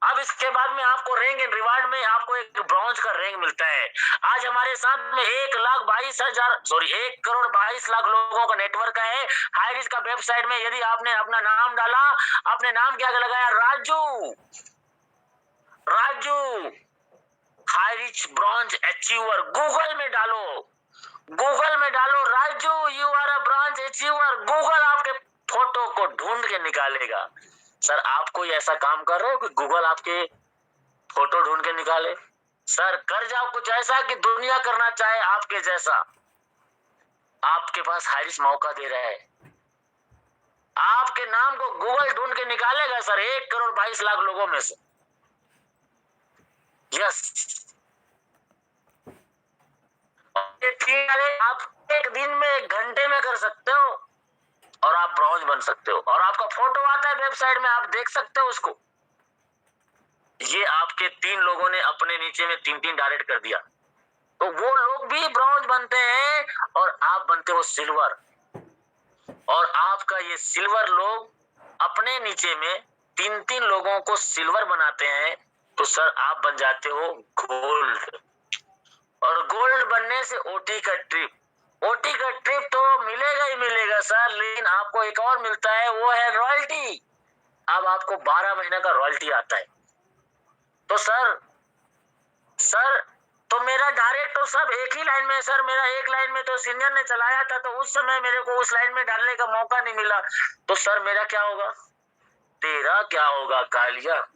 अब इसके बाद में आपको रैंक एंड रिवार्ड में आपको एक ब्रॉन्ज का रैंक मिलता है। आज हमारे साथ में 1 करोड़ 22 लाख लोगों का नेटवर्क है। हाईरिच का वेबसाइट में यदि आपने अपना नाम डाला, आपने नाम क्या लगाया? Raju Highrich bronze achiever, Google में डालो Raju you are a bronze achiever. Google आपके फोटो को ढूंढ के निकालेगा। सर आप कोई ऐसा काम कर रहे हो कि गूगल आपके फोटो ढूंढ के निकाले? सर कर जाओ कुछ ऐसा कि दुनिया करना चाहे आपके जैसा। आपके पास हाईरिच मौका दे रहा है, आपके नाम को गूगल ढूंढ के निकालेगा सर 1 करोड़ 22 लाख लोगों में से। यस, ये 3 आप एक दिन में 1 घंटे में कर सकते हो और आप ब्रॉन्ज बन सकते हो, और आपका फोटो आता है वेबसाइट में, आप देख सकते हो उसको। ये आपके 3 लोगों ने अपने नीचे में 3-3 डायरेक्ट कर दिया, तो वो लोग भी ब्रॉन्ज बनते हैं और आप बनते हो सिल्वर, और आपका ये सिल्वर लोग अपने नीचे में 3-3 लोगों को सिल्वर बनाते हैं, तो सर आप बन जाते हो गोल्ड। और गोल्ड बनने से ओटी का ट्रिप तो मिलेगा ही मिलेगा सर, लेकिन आपको एक और मिलता है, वो है रॉयल्टी। अब आपको 12 महीने का रॉयल्टी आता है। तो सर तो मेरा डायरेक्ट तो सब एक ही लाइन में, सर मेरा एक लाइन में तो सीनियर ने चलाया था, तो उस समय मेरे को उस लाइन में डालने का मौका नहीं मिला, तो सर मेरा क्या होगा? तेरा क्या होगा कालिया?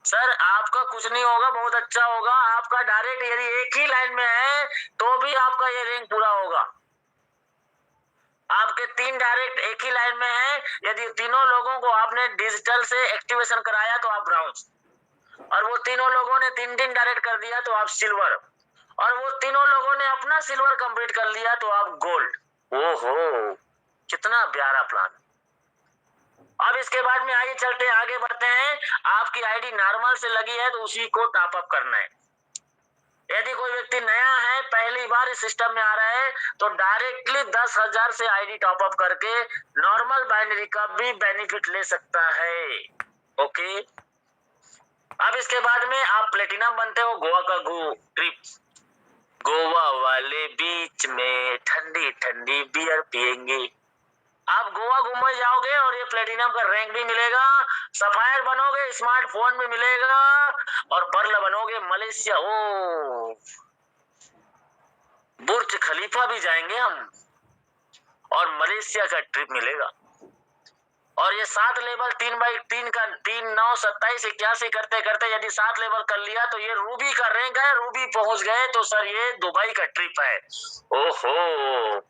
सर आपका कुछ नहीं होगा, बहुत अच्छा होगा आपका। डायरेक्ट यदि एक ही लाइन में है तो भी आपका ये रैंक पूरा होगा। आपके 3 डायरेक्ट एक ही लाइन में है, यदि तीनों लोगों को आपने डिजिटल से एक्टिवेशन कराया तो आप ब्राउन्ज, और वो तीनों लोगों ने 3-3 डायरेक्ट कर दिया तो आप सिल्वर, और वो तीनों लोगों ने अपना सिल्वर कंप्लीट कर लिया तो आप गोल्ड। ओहो, कितना प्यारा प्लान। अब इसके बाद में आगे चलते हैं, आगे बढ़ते हैं। आपकी आईडी नॉर्मल से लगी है तो उसी को टॉप अप करना है। यदि कोई व्यक्ति नया है, पहली बार इस सिस्टम में आ रहा है, तो डायरेक्टली 10,000 से आईडी टॉप अप करके नॉर्मल बाइनरी का भी बेनिफिट ले सकता है। ओके, अब इसके बाद में आप प्लेटिनम बनते हो। गोवा का ट्रिप, गोवा वाले बीच में ठंडी ठंडी बियर पियेंगे। आप गोवा घूमने जाओगे और ये प्लेटिनम का रैंक भी मिलेगा, सफायर बनोगे, स्मार्टफोन भी मिलेगा, और पर्ल बनोगे मलेशिया। ओ, बुर्ज खलीफा भी जाएंगे हम, और मलेशिया का ट्रिप मिलेगा। और ये 7 लेवल 3x3 का 3, 9, 27, 81 करते करते यदि 7 लेवल कर लिया तो ये रूबी का रैंक है। रूबी पहुंच गए तो सर ये दुबई का ट्रिप है। ओहो,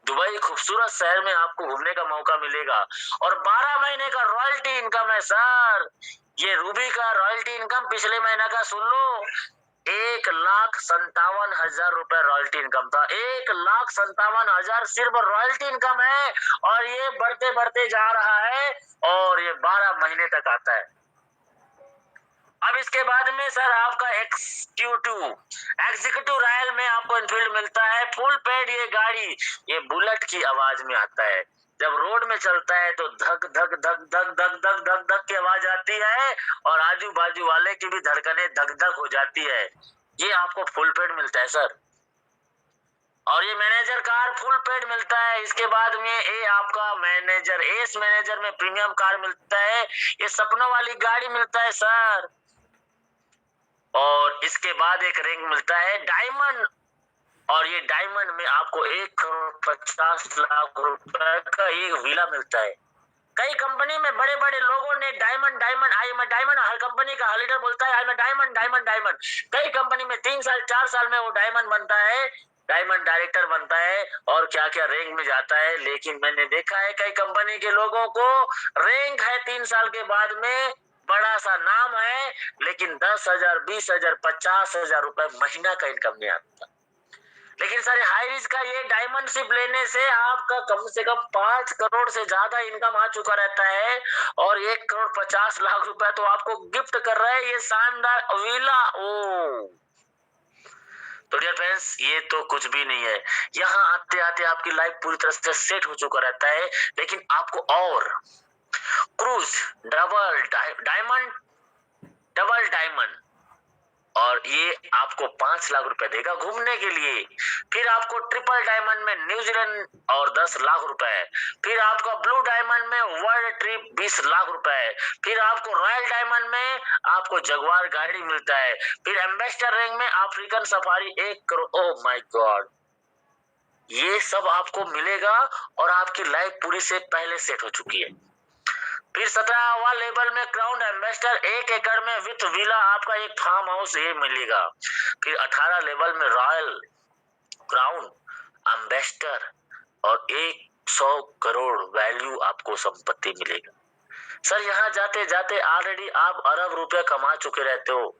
दुबई खूबसूरत शहर में आपको घूमने का मौका मिलेगा, और 12 महीने का रॉयल्टी इनकम है सर। ये रूबी का रॉयल्टी इनकम पिछले महीने का सुन लो, 1,57,000 रुपए रॉयल्टी इनकम था। 1,57,000 सिर्फ रॉयल्टी इनकम है, और ये बढ़ते बढ़ते जा रहा है, और ये 12 महीने तक आता है। अब इसके बाद में सर आपका एग्जीक्यूटिव रॉयल में आपको इनफील्ड मिलता है, फुल पेड। ये गाड़ी ये बुलेट की आवाज में आता है, जब रोड में चलता है तो धक धक धक धक धक धक धक धक की आवाज आती है, और आजू बाजू वाले की भी धड़कनें धक धक हो जाती है। ये आपको फुल पेड मिलता है सर, और ये मैनेजर कार फुल पेड मिलता है। इसके बाद में ये आपका मैनेजर, एस मैनेजर में प्रीमियम कार मिलता है। ये सपनों वाली गाड़ी मिलता है सर, और इसके बाद एक रैंक मिलता है डायमंड, और ये डायमंड में आपको 1,50,00,000 रुपए का एक विला मिलता है। कई कंपनी में बड़े बड़े लोगों ने diamond diamond I am diamond, her company का लीडर बोलता है I am diamond diamond diamond. कई कंपनी में 3 साल 4 साल में वो डायमंड बनता है, डायमंड डायरेक्टर बनता है, और क्या क्या रैंक में जाता है। लेकिन मैंने देखा है कई कंपनी के लोगों को रैंक है 3 साल के बाद में, बड़ा सा नाम है, लेकिन 10,000, 20,000, 50,000 रुपए महीना का इनकम नहीं आता। लेकिन सर हाई रिस्क का ये डायमंडशिप लेने से आपका कम से कम 5 करोड़ से ज्यादा इनकम आ चुका रहता है, और 1,50,00,000 रुपए तो आपको गिफ्ट कर रहा है ये शानदार विला। ओ तो डियर फ्रेंड्स, ये तो कुछ भी नहीं है। यहाँ आते आते आपकी लाइफ पूरी तरह से सेट हो चुका रहता है, लेकिन आपको और क्रूज डबल डायमंड, और ये आपको 5 लाख रुपए देगा घूमने के लिए। फिर आपको ट्रिपल डायमंड में न्यूजीलैंड और 10 लाख रुपए, फिर आपका ब्लू डायमंड में वर्ल्ड ट्रिप 20 लाख रुपए, फिर आपको रॉयल डायमंड में आपको जगुआर गाड़ी मिलता है, फिर एम्बेसडर रैंक में African safari 1 crore. Oh my God, ये सब आपको मिलेगा, और आपकी लाइफ पूरी से पहले सेट हो चुकी है। फिर 17वां लेवल में क्राउन एम्बेसडर 1 एकड़ में विथ विला, आपका एक फार्म हाउस ये मिलेगा। फिर 18 लेवल में रॉयल क्राउन एम्बेसडर और 100 करोड़ वैल्यू आपको संपत्ति मिलेगा। सर यहाँ जाते जाते ऑलरेडी आप अरब रुपए कमा चुके रहते हो,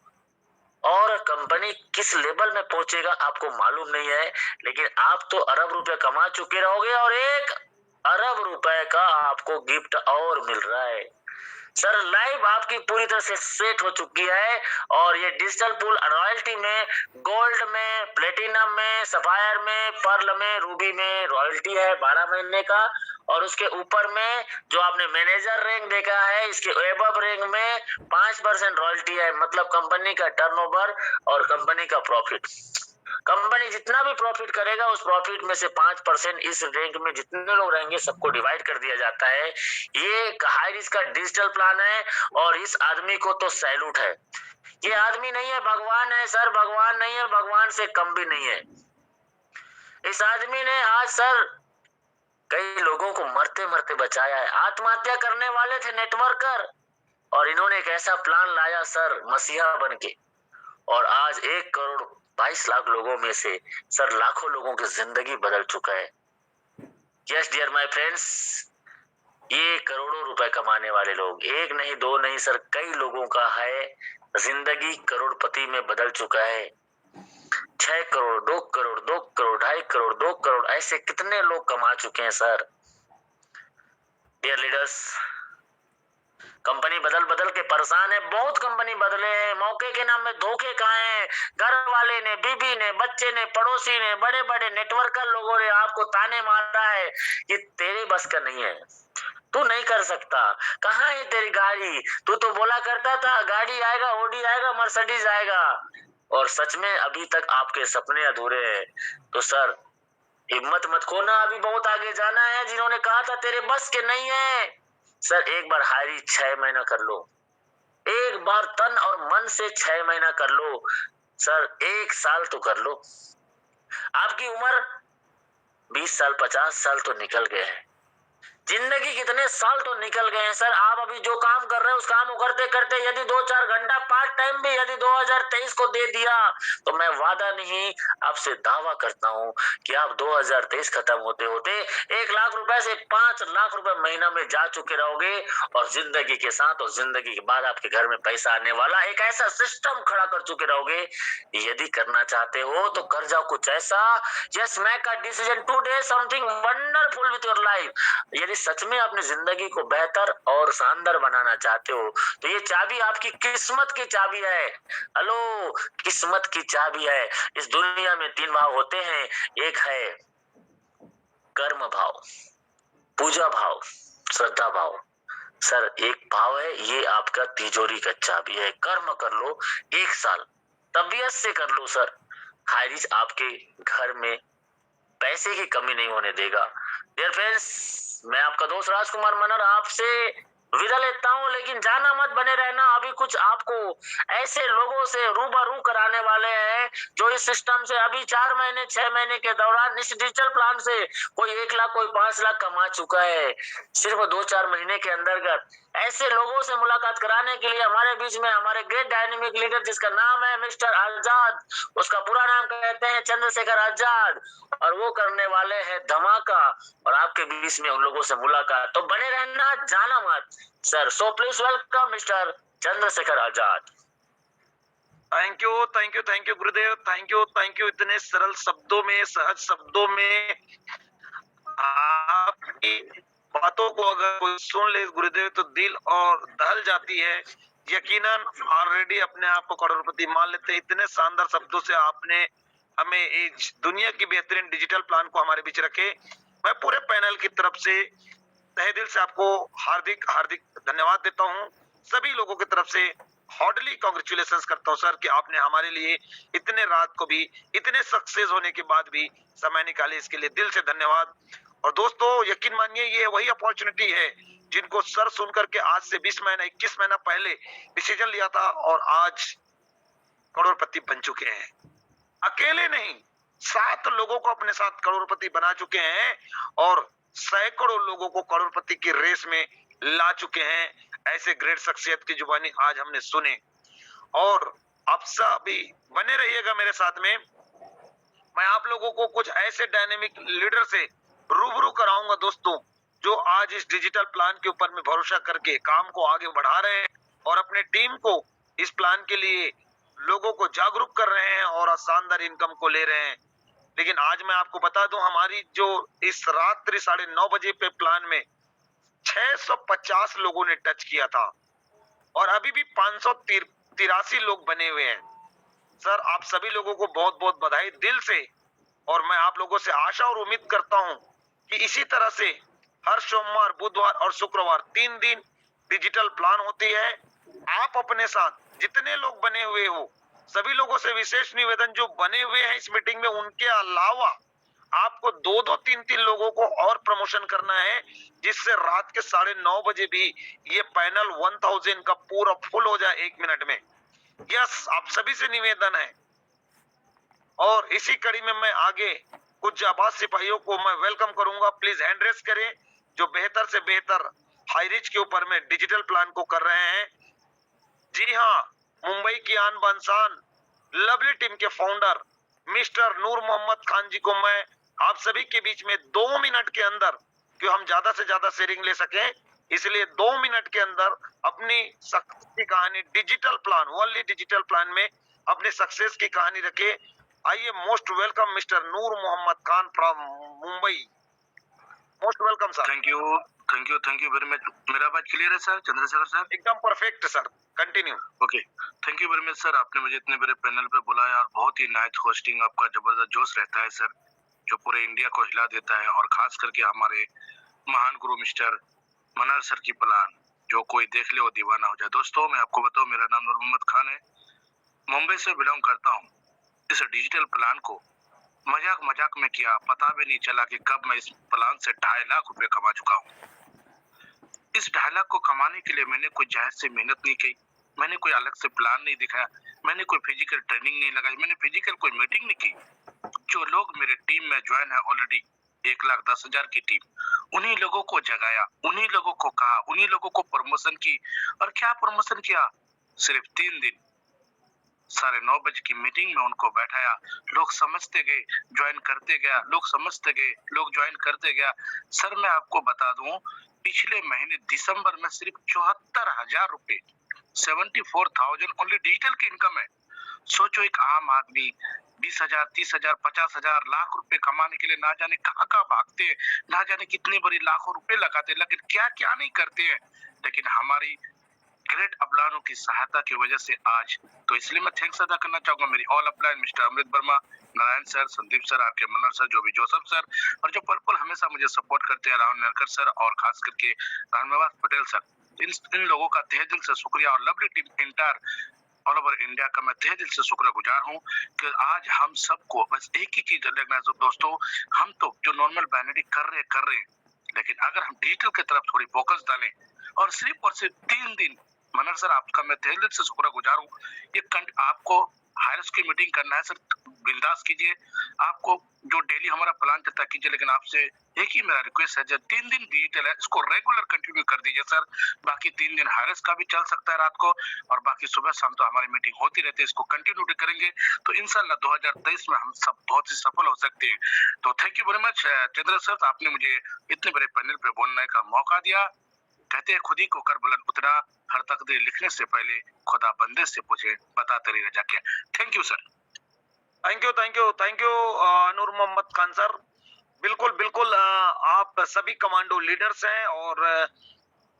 और कंपनी किस लेवल में पहुंचेगा आपको मालूम नहीं है, लेकिन आप तो अरब रुपए कमा चुके रहोगे और 1 अरब रुपए का आपको गिफ्ट और मिल रहा है। सर लाइव आपकी पूरी तरह से सेट हो चुकी है और ये डिजिटल पूल रॉयल्टी में, गोल्ड में, प्लेटिनम में, सफायर में, पर्ल में, रूबी में रॉयल्टी है 12 महीने का। और उसके ऊपर में जो आपने मैनेजर रैंक देखा है, इसके एबव रैंक में 5% रॉयल्टी है। मतलब कंपनी का टर्नओवर और कंपनी का प्रॉफिट, कंपनी जितना भी प्रॉफिट करेगा उस प्रॉफिट में से 5% इस रैंक में जितने लोग रहेंगे सबको डिवाइड कर दिया जाता है। ये हाई रिस्क का डिजिटल प्लान है और इस आदमी को तो सैल्यूट है। ये आदमी नहीं है, भगवान है सर, भगवान नहीं है, भगवान से कम भी नहीं है। इस आदमी ने आज सर कई लोगों को मरते मरते बचाया है। आत्महत्या करने वाले थे नेटवर्कर और इन्होंने एक ऐसा प्लान लाया सर मसीहा बन के, और आज 1 करोड़ 22 लाख लोगों में से सर लाखों लोगों की जिंदगी बदल चुका है। यस डियर माय फ्रेंड्स, ये करोड़ों रुपए कमाने वाले लोग, एक नहीं दो नहीं सर, कई लोगों का है जिंदगी करोड़पति में बदल चुका है। 6 करोड़, 2 करोड़, 2 करोड़, 2.5 करोड़, 2 करोड़, ऐसे कितने लोग कमा चुके हैं सर। डियर लीडर्स, कंपनी बदल बदल के परेशान है। बहुत कंपनी बदले हैं, मौके के नाम में धोखे खाए हैं। घर वाले ने, बीबी ने, बच्चे ने, पड़ोसी ने, बड़े बड़े नेटवर्कर लोगों ने आपको ताने मारा है कि तेरे बस का नहीं है, तू नहीं कर सकता, कहाँ है तेरी गाड़ी, तू तो बोला करता था गाड़ी आएगा, ऑडी आएगा, मर्सिडीज आएगा। और सच में अभी तक आपके सपने अधूरे हैं। तो सर हिम्मत मत खोना, अभी बहुत आगे जाना है। जिन्होंने कहा था तेरे बस के नहीं है, सर एक बार हायरी 6 महीना कर लो, एक बार तन और मन से 6 महीना कर लो सर, 1 साल तो कर लो। आपकी उम्र 20 साल 50 साल तो निकल गए हैं, जिंदगी कितने साल तो निकल गए हैं सर। आप अभी जो काम कर रहे हैं उस काम को करते करते यदि 2-4 घंटा पार्ट टाइम भी यदि 2023 को दे दिया तो मैं वादा नहीं आपसे दावा करता हूं कि आप 2023 खत्म होते होते 1 लाख रुपए से 5 लाख रुपए महीना में जा चुके रहोगे। और जिंदगी के साथ और जिंदगी के बाद आपके घर में पैसा आने वाला एक ऐसा सिस्टम खड़ा कर चुके रहोगे। यदि करना चाहते हो तो कर जाओ कुछ ऐसा। Yes make a decision today, something wonderful with your life. यदि सच में अपनी जिंदगी को बेहतर और शानदार बनाना चाहते हो तो ये चाबी आपकी किस्मत की चाबी है। हेलो, किस्मत की चाबी है। इस दुनिया में 3 भाव होते हैं, एक है कर्म भाव, पूजा भाव, श्रद्धा भाव। सर एक भाव है, ये आपका तिजोरी का चाबी है। कर्म कर लो 1 साल, तबीयत से कर लो सर, हाइरिस आपके घर में पैसे की कमी नहीं होने देगा। डियर फ्रेंड्स, मैं आपका दोस्त राजकुमार मनर आपसे विदा लेता हूं, लेकिन जाना मत, बने रहना। अभी कुछ आपको ऐसे लोगों से रूबरू कराने वाले हैं जो इस सिस्टम से अभी 4 महीने 6 महीने के दौरान इस डिजिटल प्लान से कोई 1 लाख कोई 5 लाख कमा चुका है सिर्फ 2-4 महीने के अंतर्गत। ऐसे लोगों से मुलाकात कराने के लिए हमारे बीच में हमारे ग्रेट डायनेमिक लीडर जिसका नाम है मिस्टर आजाद, उसका पूरा नाम कहते हैं चंद्रशेखर आजाद, और वो करने वाले हैं धमाका और आपके बीच में उन लोगों से मुलाकात। तो बने रहना, जाना मत sir. So please welcome mister Chandrashekhar Azad. Thank you, thank you, thank you Gurudev, thank you, thank you. इतने सरल शब्दों में, सहज शब्दों में आपकी बातों को अगर कोई सुन ले गुरुदेव तो दिल और दहल जाती है। यकीनन ऑलरेडी अपने आप को करोड़पति मान लेते हैं। इतने शानदार शब्दों से आपने हमें इस दुनिया की बेहतरीन डिजिटल प्लान को हमारे बीच रखे। मैं पूरे पैनल की तरफ से तहे दिल से आपको हार्दिक हार्दिक धन्यवाद देता हूं। सभी लोगों की तरफ से हार्डली कांग्रेचुलेशंस करता हूं सर कि आपने हमारे लिए इतने रात को भी, इतने सक्सेस होने के बाद भी समय निकाले, इसके लिए दिल से धन्यवाद। और दोस्तों यकीन मानिए ये वही अपॉर्चुनिटी है जिनको सर सुन करके आज से 20 महीना 21 महीना पहले डिसीजन लिया था और आज करोड़पति बन चुके हैं। अकेले नहीं, 7 लोगों को अपने साथ करोड़पति बना चुके हैं और सैकड़ों लोगों को करोड़पति की रेस में ला चुके हैं। ऐसे ग्रेट शख्सियत की जुबानी आज हमने सुने और आप सभी बने रहिएगा मेरे साथ में। मैं आप लोगों को कुछ ऐसे डायनेमिक लीडर से रूबरू कराऊंगा दोस्तों, जो आज इस डिजिटल प्लान के ऊपर में भरोसा करके काम को आगे बढ़ा रहे हैं और अपने टीम को इस प्लान के लिए लोगों को जागरूक कर रहे हैं और शानदार इनकम को ले रहे हैं। लेकिन आज मैं आपको बता दूं, हमारी जो इस रात्रि 9:30 बजे पे प्लान में 650 लोगों ने टच किया था और अभी भी 583 लोग बने हुए हैं। सर, आप सभी लोगों को बहुत बहुत बधाई दिल से। और मैं आप लोगों से आशा और उम्मीद करता हूं कि इसी तरह से हर सोमवार, बुधवार और शुक्रवार 3 दिन डिजिटल प्लान होती है। आप अपने साथ जितने लोग बने हुए हो, सभी लोगों से विशेष निवेदन, जो बने हुए हैं इस मीटिंग में, उनके अलावा आपको 2-2, 3-3 लोगों को और प्रमोशन करना है, जिससे रात के 9:30 बजे भी ये पैनल 1000 का पूरा फुल हो जाए 1 मिनट में। यस, आप सभी से निवेदन है। और इसी कड़ी में मैं आगे कुछ जाबाज सिपाहियों को मैं वेलकम करूंगा। प्लीज हैंड रेस करें, जो बेहतर से बेहतर हाई रिच के ऊपर में डिजिटल प्लान को कर रहे हैं। जी हाँ, मुंबई की आन बान शान लवली टीम के फाउंडर मिस्टर नूर मोहम्मद खान जी को मैं आप सभी के बीच में 2 मिनट के अंदर, क्यों हम ज्यादा से ज्यादा शेयरिंग ले सकें, इसलिए 2 मिनट के अंदर अपनी सक्सेस की कहानी digital plan, only digital plan में अपने सक्सेस की कहानी रखे। आइए, most welcome mister Noor Mohammad Khan from Mumbai. Most welcome sir. Thank you very much. मेरा बात क्लियर है सर, चंद्रशेखर सर? एकदम perfect sir, continue. Okay, thank you very much sir, आपने मुझे इतने बड़े पैनल पे बुलाया और बहुत ही नाइस होस्टिंग, आपका जबरदस्त जोश रहता है सर, जो पूरे इंडिया को हिला देता है। और खास करके हमारे महान गुरु मिस्टर मनहर सर की प्लान, जो कोई देख ले वो दीवाना हो जाए। दोस्तों, मैं आपको बताऊं, मेरा नाम नूर मोहम्मद खान है, मुंबई से बिलोंग करता हूँ। इस डिजिटल प्लान को मजाक मजाक में किया, पता भी नहीं चला कि कब मैं इस प्लान से 2.5 लाख रुपए कमा चुका हूँ। इस 2.5 लाख को कमाने के लिए मैंने कोई जाहिर से मेहनत नहीं की, मैंने कोई अलग से प्लान नहीं दिखाया, मैंने कोई फिजिकल ट्रेनिंग नहीं लगाई, मैंने फिजिकल कोई मीटिंग नहीं की। जो लोग मेरे टीम में ज्वाइन है ऑलरेडी, 1,10,000 की टीम, उन्हीं लोगों को जगाया, उन्हीं लोगों को कहा, उन्हीं लोगों को प्रमोशन की। और क्या प्रमोशन किया? सिर्फ 3 दिन 9:30 की मीटिंग में उनको बैठाया, लोग समझते गए, ज्वाइन करते गया, लोग समझते गए, लोग ज्वाइन करते गया। सर, मैं आपको बता दूं, पिछले महीने दिसंबर में सिर्फ 74,000 रुपए, 74,000 ओनली डिजिटल की इनकम है। सोचो, एक आम आदमी 20,000, 30,000, 50,000, लाख रुपए कमाने के लिए ना जाने कहां कहां भागते हैं, ना जाने कितनी बड़ी लाखों रुपए लगाते हैं, लेकिन क्या क्या नहीं करते हैं। लेकिन हमारी ग्रेट अपलानों की सहायता की वजह से आज, तो इसलिए मैं थैंक्स अदा करना चाहूंगा मेरी all upline, Mister Amrit Verma, Narayan sir, Sandeep sir, R K. Manhar sir, जो भी जोसफ सर, और जो पल पल हमेशा मुझे सपोर्ट करते हैं, राहुल नरकर सर, और खास करके रामनिवास पटेल सर। इन लोगों का तहे दिल से शुक्रिया। और lovely team entire all over India का मैं तहे दिल से शुक्रगुजार हूँ कि आज हम सबको बस एक ही चीज लगना है दोस्तों, हम तो जो नॉर्मल बैनरी कर रहे हैं, लेकिन अगर हम डिजिटल की तरफ थोड़ी फोकस डालें और सिर्फ 3 दिन, मनहर सर आपका मैं तहे दिल से शुक्रगुजार हूँ। ये आपको हायर्स की मीटिंग करना है सर, बिंदास कीजिए, आपको जो डेली हमारा प्लान चलता कीजिए, लेकिन आपसे एक ही मेरा रिक्वेस्ट है, जो 3 दिन डिजिटल है इसको रेगुलर कंटिन्यू कर दीजिए सर। बाकी 3 दिन हायर्स का भी चल सकता है रात को, और बाकी सुबह शाम तो हमारी मीटिंग होती रहती है, इसको कंटिन्यू करेंगे तो इंशाल्लाह 2023 में हम सब बहुत ही सफल हो सकते हैं। तो thank you very much Chandra sir, आपने मुझे इतने बड़े पैनल पे बोलने का मौका दिया। कहते हैं खुद ही को कर बुलंद उतना, हर तकदीर लिखने से पहले खुदा बंदे से पूछे, बता तेरी रजा क्या। Thank you sir. Thank you Noor Mohammad Khan sir. बिल्कुल बिल्कुल, आप सभी कमांडो लीडर्स हैं, और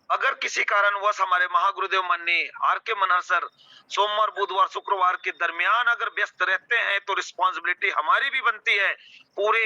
अगर किसी कारणवश हमारे महागुरुदेव माननीय आर.के. मनहर सर सोमवार, बुधवार, शुक्रवार के दरमियान अगर व्यस्त रहते हैं, तो रिस्पॉन्सिबिलिटी हमारी भी बनती है, पूरे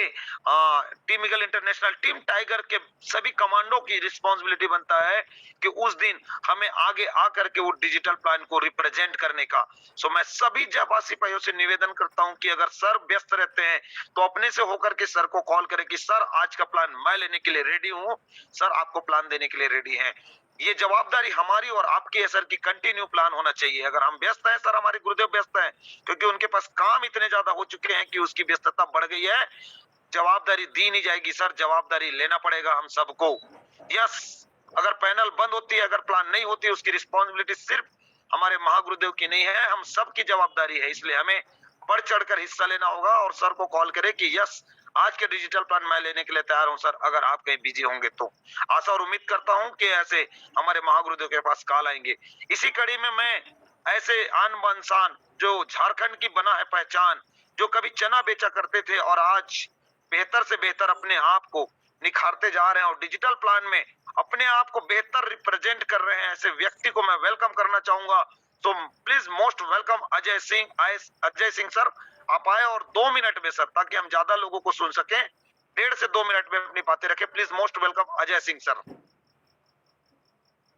team eagle international, team tiger के सभी कमांडो की रिस्पॉन्सिबिलिटी बनता है कि उस दिन हमें आगे आकर के वो डिजिटल प्लान को रिप्रेजेंट करने का। सो मैं सभी जाबाज सिपाहियों से निवेदन करता हूं कि अगर सर व्यस्त रहते हैं तो अपने से होकर के सर को कॉल करें कि सर आज का प्लान मैं लेने के लिए रेडी हूं, सर आपको प्लान देने के लिए रेडी हैं। ये जवाबदारी हमारी और आपकी है सर की कंटिन्यू प्लान होना चाहिए। अगर हम व्यस्त हैं सर, हमारे गुरुदेव व्यस्त हैं, क्योंकि उनके पास काम इतने ज्यादा हो चुके हैं कि उसकी व्यस्तता बढ़ गई है। जवाबदारी दी नहीं जाएगी सर, जवाबदारी लेना पड़ेगा हम सबको। यस, अगर पैनल बंद होती है, अगर प्लान नहीं होती, उसकी रिस्पॉन्सिबिलिटी सिर्फ हमारे महागुरुदेव की नहीं है, हम सबकी जवाबदारी है। इसलिए हमें बढ़ चढ़कर हिस्सा लेना होगा और सर को कॉल करें कि यस आज के डिजिटल प्लान मैं लेने के लिए तैयार हूं सर, अगर आप कहीं बिजी होंगे तो। आशा और उम्मीद करता हूं कि ऐसे हमारे महागुरुदेव के पास कॉल आएंगे। इसी कड़ी में मैं ऐसे आन बान शान जो झारखंड की बना है पहचान, जो कभी चना बेचा करते थे और आज बेहतर से बेहतर अपने आप को निखारते जा रहे हैं और डिजिटल प्लान में अपने आप को बेहतर रिप्रेजेंट कर रहे हैं, ऐसे व्यक्ति को मैं वेलकम करना चाहूंगा। तो please most welcome Ajay Singh sir, आप आए और 2 मिनट में सर, ताकि हम ज्यादा लोगों को सुन सकें, 1.5 से 2 मिनट में अपनी बातें रखें। Please most welcome Ajay Singh sir.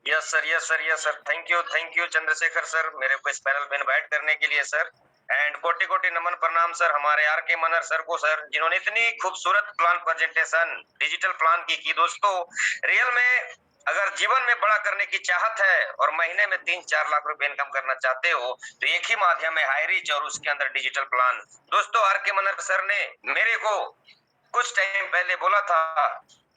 Yes sir, thank you Chandrashekhar sir, मेरे को इस पैनल पे इनवाइट करने के लिए सर। एंड कोटि कोटि नमन प्रणाम सर हमारे आर के मनर सर को सर, जिन्होंने इतनी खूबसूरत प्लान प्रेजेंटेशन डिजिटल प्लान की दोस्तों। रियल में अगर जीवन में बड़ा करने की चाहत है और महीने में 3-4 लाख रुपए इनकम करना चाहते हो तो एक ही माध्यम है हाईरीच और उसके अंदर डिजिटल प्लान। दोस्तों आर के मनर सर ने मेरे को कुछ टाइम पहले बोला था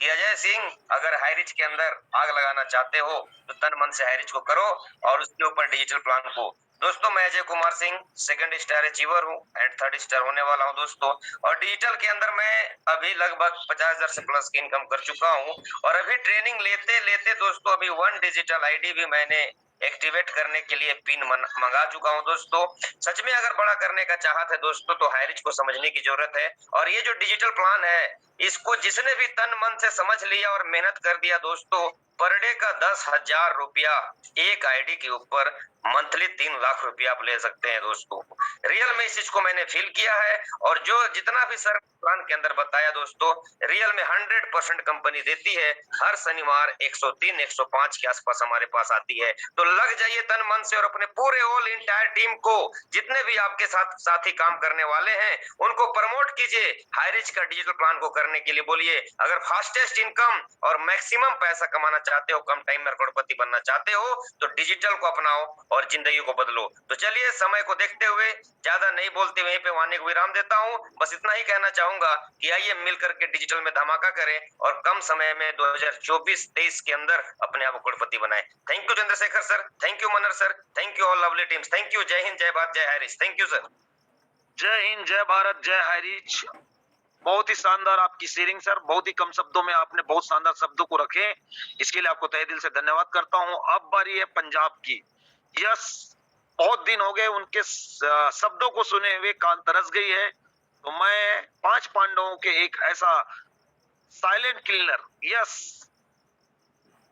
कि अजय सिंह अगर हाईरिच के अंदर आग लगाना चाहते हो तो तन मन से हाईरिच को करो और उसके ऊपर डिजिटल प्लान को। दोस्तों मैं Ajay Kumar Singh 2nd star achiever हूँ एंड 3rd स्टार होने वाला हूँ दोस्तों। और डिजिटल के अंदर मैं अभी लगभग 50,000 से प्लस की इनकम कर चुका हूँ और अभी ट्रेनिंग लेते लेते दोस्तों अभी 1 डिजिटल आईडी भी मैंने एक्टिवेट करने के लिए पिन मंगा चुका हूं दोस्तों। सच में अगर बड़ा करने का चाहत है दोस्तों तो हाईरिच को समझने की जरूरत है। और ये जो डिजिटल प्लान है इसको जिसने भी तन मन से समझ लिया और मेहनत कर दिया दोस्तों, पर डे का 10,000 रुपया एक आईडी के ऊपर मंथली 3 लाख रुपया आप ले सकते हैं दोस्तों। रियल में इस चीज को मैंने फील किया है और जो जितना भी सर प्लान के अंदर बताया दोस्तों, रियल में 100% कंपनी देती है। हर शनिवार 103-105 के आसपास हमारे पास आती है। तो लग जाइए तन मन से और अपने पूरे ऑल इंटायर टीम को, जितने भी आपके साथ साथी काम करने वाले हैं उनको प्रमोट कीजिए। हाईरिच का डिजिटल प्लान को करने के लिए बोलिए। अगर फास्टेस्ट इनकम और मैक्सिमम पैसा कमाना चाहते हो, कम टाइम में करोड़पति बनना चाहते हो तो डिजिटल को अपनाओ और जिंदगी को बदलो। तो चलिए समय को देखते हुए ज्यादा नहीं बोलते वहीं पे वाणी को विराम देता हूं। बस इतना ही कहना चाहूंगा कि आइए मिलकर के डिजिटल में धमाका करें और कम समय में 2024-23 के अंदर अपने आप को करोड़पति बनाएं। Thank you Chandrashekhar sir, thank you Manar sir, thank you all lovely teams, thank you. जय हिंद, जय भारत, जय हाईरिच। Thank you sir. जय हिंद, जय भारत, जय हाईरिच। बहुत ही शानदार आपकी शेयरिंग सर, बहुत ही कम शब्दों में आपने बहुत शानदार शब्दों को रखे, इसके लिए आपको तहे दिल से धन्यवाद करता हूं। अब बारी है पंजाब की। यस, बहुत दिन हो गए उनके शब्दों को सुने हुए, कान तरस गई है। तो मैं 5 पांडवों के एक ऐसा साइलेंट किलर, यस,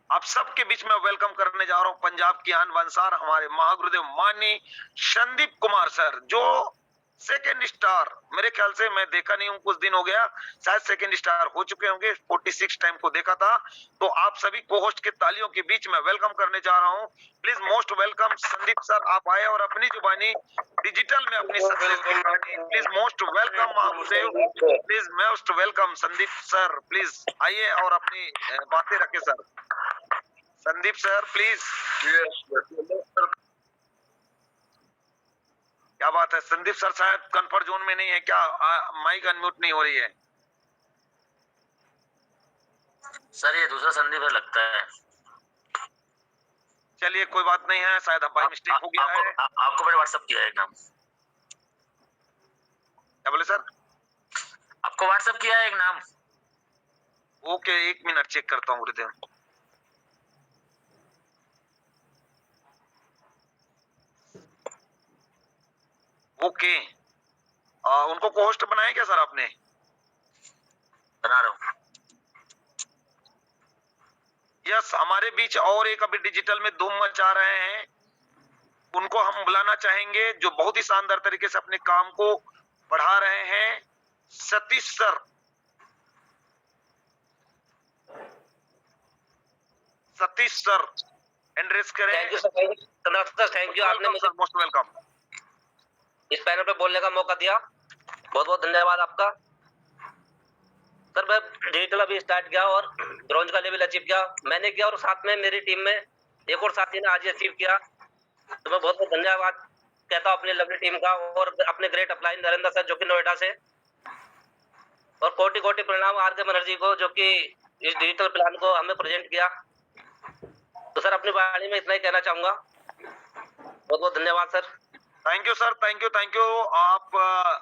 आप सबके बीच में वेलकम करने जा रहा हूं पंजाब की आन वंसार हमारे महागुरुदेव माननीय संदीप कुमार सर, जो 2nd स्टार, मेरे ख्याल से मैं देखा नहीं हूं, कुछ दिन हो गया, शायद 2nd स्टार हो चुके होंगे, 46 टाइम को देखा था। तो आप सभी को होस्ट के तालियों के बीच में वेलकम करने जा रहा हूं। Please most welcome Sandeep sir, आप आए और अपनी जुबानी डिजिटल में अपनी प्लीज मोस्ट वेलकम महागुरुदेव, please most welcome Sandeep sir, please आइए और अपनी बातें रखें सर। Sandeep sir please. क्या बात है संदीप सर, शायद कंफर्ट जोन में नहीं है क्या? माइक अनम्यूट नहीं हो रही है सर, ये दूसरा संदीप है लगता है। चलिए कोई बात नहीं है, शायद बाय मिस्टेक हो गया है। आपको मैंने व्हाट्सएप किया है एक नाम। क्या बोले सर? आपको व्हाट्सएप किया है एक नाम। ओके, 1 मिनट चेक करता हूँ गुरुदेव। ओके, उनको को होस्ट बनाया क्या सर आपने? बना रहा हूँ। यस, हमारे बीच और एक अभी डिजिटल में धूम मचा रहे हैं, उनको हम बुलाना चाहेंगे, जो बहुत ही शानदार तरीके से अपने काम को बढ़ा रहे हैं, Satish sir. Satish sir address करें। Thank you sir, thank you, आपने मुझे मोस्ट वेलकम इस पैनल पे बोलने का मौका दिया, बहुत बहुत धन्यवाद आपका सर। मैं डिजिटल अभी स्टार्ट किया और ब्रॉन्ज का लेवल अचीव किया मैंने किया, और साथ में मेरी टीम में एक और साथी ने आज अचीव किया। तो मैं बहुत बहुत धन्यवाद कहता हूँ अपनी लवली टीम का और अपने ग्रेट अपलाइन नरेंद्र सर जो कि नोएडा से, और कोटि कोटि प्रणाम आर के बनर्जी को जो कि इस डिजिटल प्लान को हमें प्रेजेंट किया। तो सर अपनी वाणी में इतना ही कहना चाहूंगा, बहुत बहुत धन्यवाद sir. Thank you sir, thank you, thank you. आप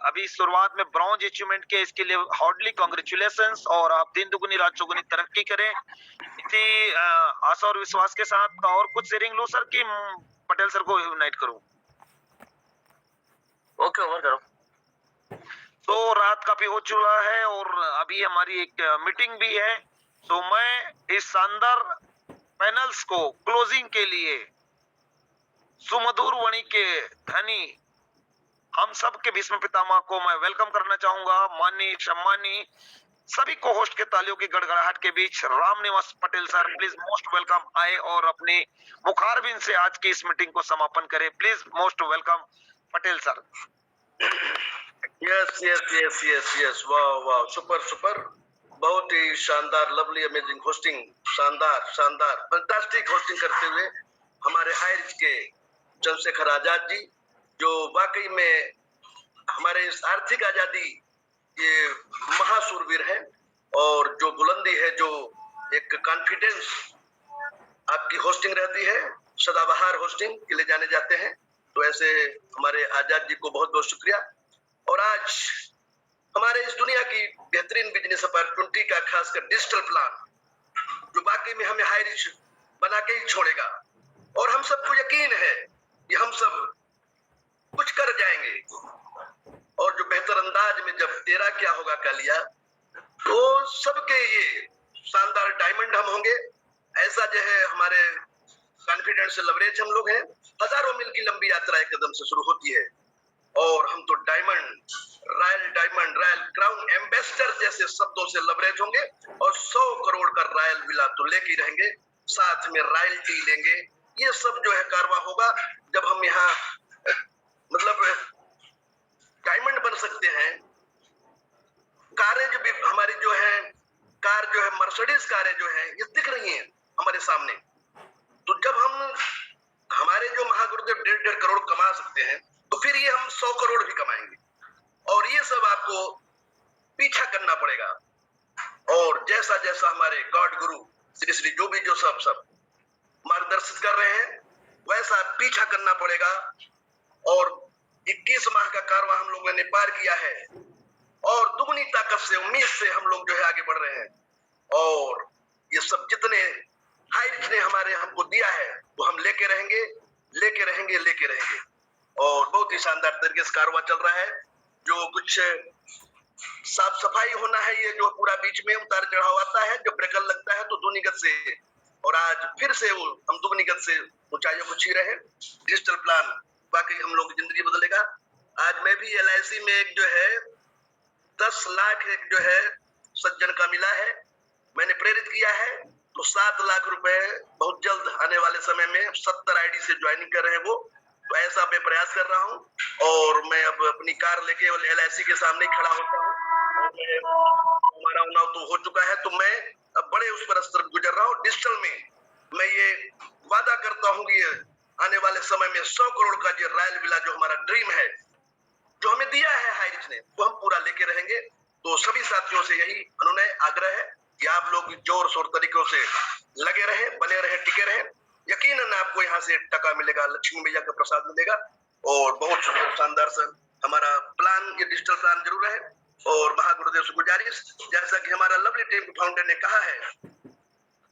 अभी शुरुआत में ब्रॉन्ज अचीवमेंट के, इसके लिए हार्डली कांग्रेचुलेशंस, और आप दिन दुगुनी रात चौगुनी तरक्की करें, इसी आशा और विश्वास के साथ। और कुछ शेयरिंग लो सर कि पटेल सर को यूनाइट करूं? ओके, ओवर करो। तो रात काफी हो चुका है और अभी हमारी एक मीटिंग भी है, तो मैं इस शानदार पैनल्स को क्लोजिंग के लिए सुमधुर वाणी के धनी हम सब के भीष्म पितामह को मैं वेलकम करना चाहूंगा। माननीय सम्मानी सभी को होस्ट के तालियों की गड़गड़ाहट के बीच Ramniwas Patel sir please most welcome आए और अपनी मुखारबिंद से आज की इस मीटिंग को समापन करें। Please most welcome Patel sir. Yes yes yes yes yes, वाह वाह, सुपर सुपर, बहुत ही शानदार, लवली, अमेजिंग होस्टिंग, शानदार शानदार, फैंटास्टिक होस्टिंग करते हुए हमारे हायर के चंद्रशेखर आजाद जी, जो वाकई में हमारे इस आर्थिक आजादी ये महाशूरवीर है, और जो बुलंदी है, जो एक कॉन्फिडेंस आपकी होस्टिंग रहती है, सदाबहार होस्टिंग के लिए जाने जाते हैं। तो ऐसे हमारे आजाद जी को बहुत बहुत शुक्रिया। और आज हमारे इस दुनिया की बेहतरीन बिजनेस अपॉर्चुनिटी का खासकर डिजिटल प्लान, जो बाकी में हमें हाई रिच बना के ही छोड़ेगा, और हम सबको यकीन है कि हम सब कुछ कर जाएंगे, और जो बेहतर अंदाज में जब तेरा क्या होगा का लिया, तो सबके ये शानदार डायमंड हम होंगे। ऐसा जो है हमारे कॉन्फिडेंस से लवरेज हम लोग हैं। हजारों मील की लंबी यात्रा एक कदम से शुरू होती है, और हम तो डायमंड, रॉयल क्राउन एम्बेसडर जैसे शब्दों से लवरेज होंगे, और 100 करोड़ का रॉयल विला तो लेके रहेंगे, साथ में रॉयल्टी लेंगे। ये सब जो है कारवा होगा जब हम यहाँ मतलब डायमंड बन सकते हैं। कारें जो भी हमारी जो है, कार जो है, मर्सिडीज कारें जो है, ये दिख रही हैं हमारे सामने। तो जब हम हमारे जो महागुरुदेव 1.5 करोड़ कमा सकते हैं, तो फिर ये हम 100 करोड़ भी कमाएंगे, और ये सब आपको पीछा करना पड़ेगा। और जैसा जैसा हमारे गॉड गुरु श्री श्री जो भी जो सब मार्गदर्शित कर रहे हैं, वैसा पीछा करना पड़ेगा। और 21 माह का कारवां हम लोगों ने पार किया है, और दुगनी ताकत से, उम्मीद से हम लोग जो है आगे बढ़ रहे हैं। और ये सब जितने हाई रिच ने हमारे हमको दिया है, वो हम लेके रहेंगे, लेके रहेंगे, लेके रहेंगे। और बहुत ही शानदार तरीके से कारवां चल रहा है। जो कुछ साफ सफाई होना है, ये जो पूरा बीच में उतार चढ़ाव आता है, जब ब्रेकल लगता है तो दुनिगत से, और आज फिर से वो हम दुगनीगत से ऊंचाइयों को छी रहे हैं। डिजिटल प्लान वाकई हम लोग की जिंदगी बदलेगा। आज मैं भी LIC में एक जो है 10 लाख एक जो है सज्जन का मिला है, मैंने प्रेरित किया है। तो 7 लाख रुपए बहुत जल्द आने वाले समय में 70 ID से ज्वाइनिंग कर रहे हैं वो। तो ऐसा मैं प्रयास कर रहा हूँ, और मैं अब अपनी कार लेके LIC के सामने ही खड़ा होता हूँ। हमारा उन्नाव तो हो चुका है, तो मैं अब बड़े उस पर स्तर गुजर रहा हूँ। डिजिटल में मैं ये वादा करता हूँ कि आने वाले समय में 100 करोड़ का जो रॉयल विला जो हमारा ड्रीम है, जो हमें दिया है हाई रिच ने, वो हम पूरा लेके रहेंगे। तो सभी साथियों से यही अनुनय आग्रह है कि आप लोग जोर शोर तरीकों से लगे रहे, बने रहे, टिके रहे। यकीनन आपको यहाँ से टका मिलेगा, लक्ष्मी मैया का प्रसाद मिलेगा। और बहुत शानदार सर हमारा प्लान, ये डिजिटल प्लान जरूर है। और महागुरुदेव से गुजारिश, जैसा कि हमारा लवली टीम फाउंडर ने कहा है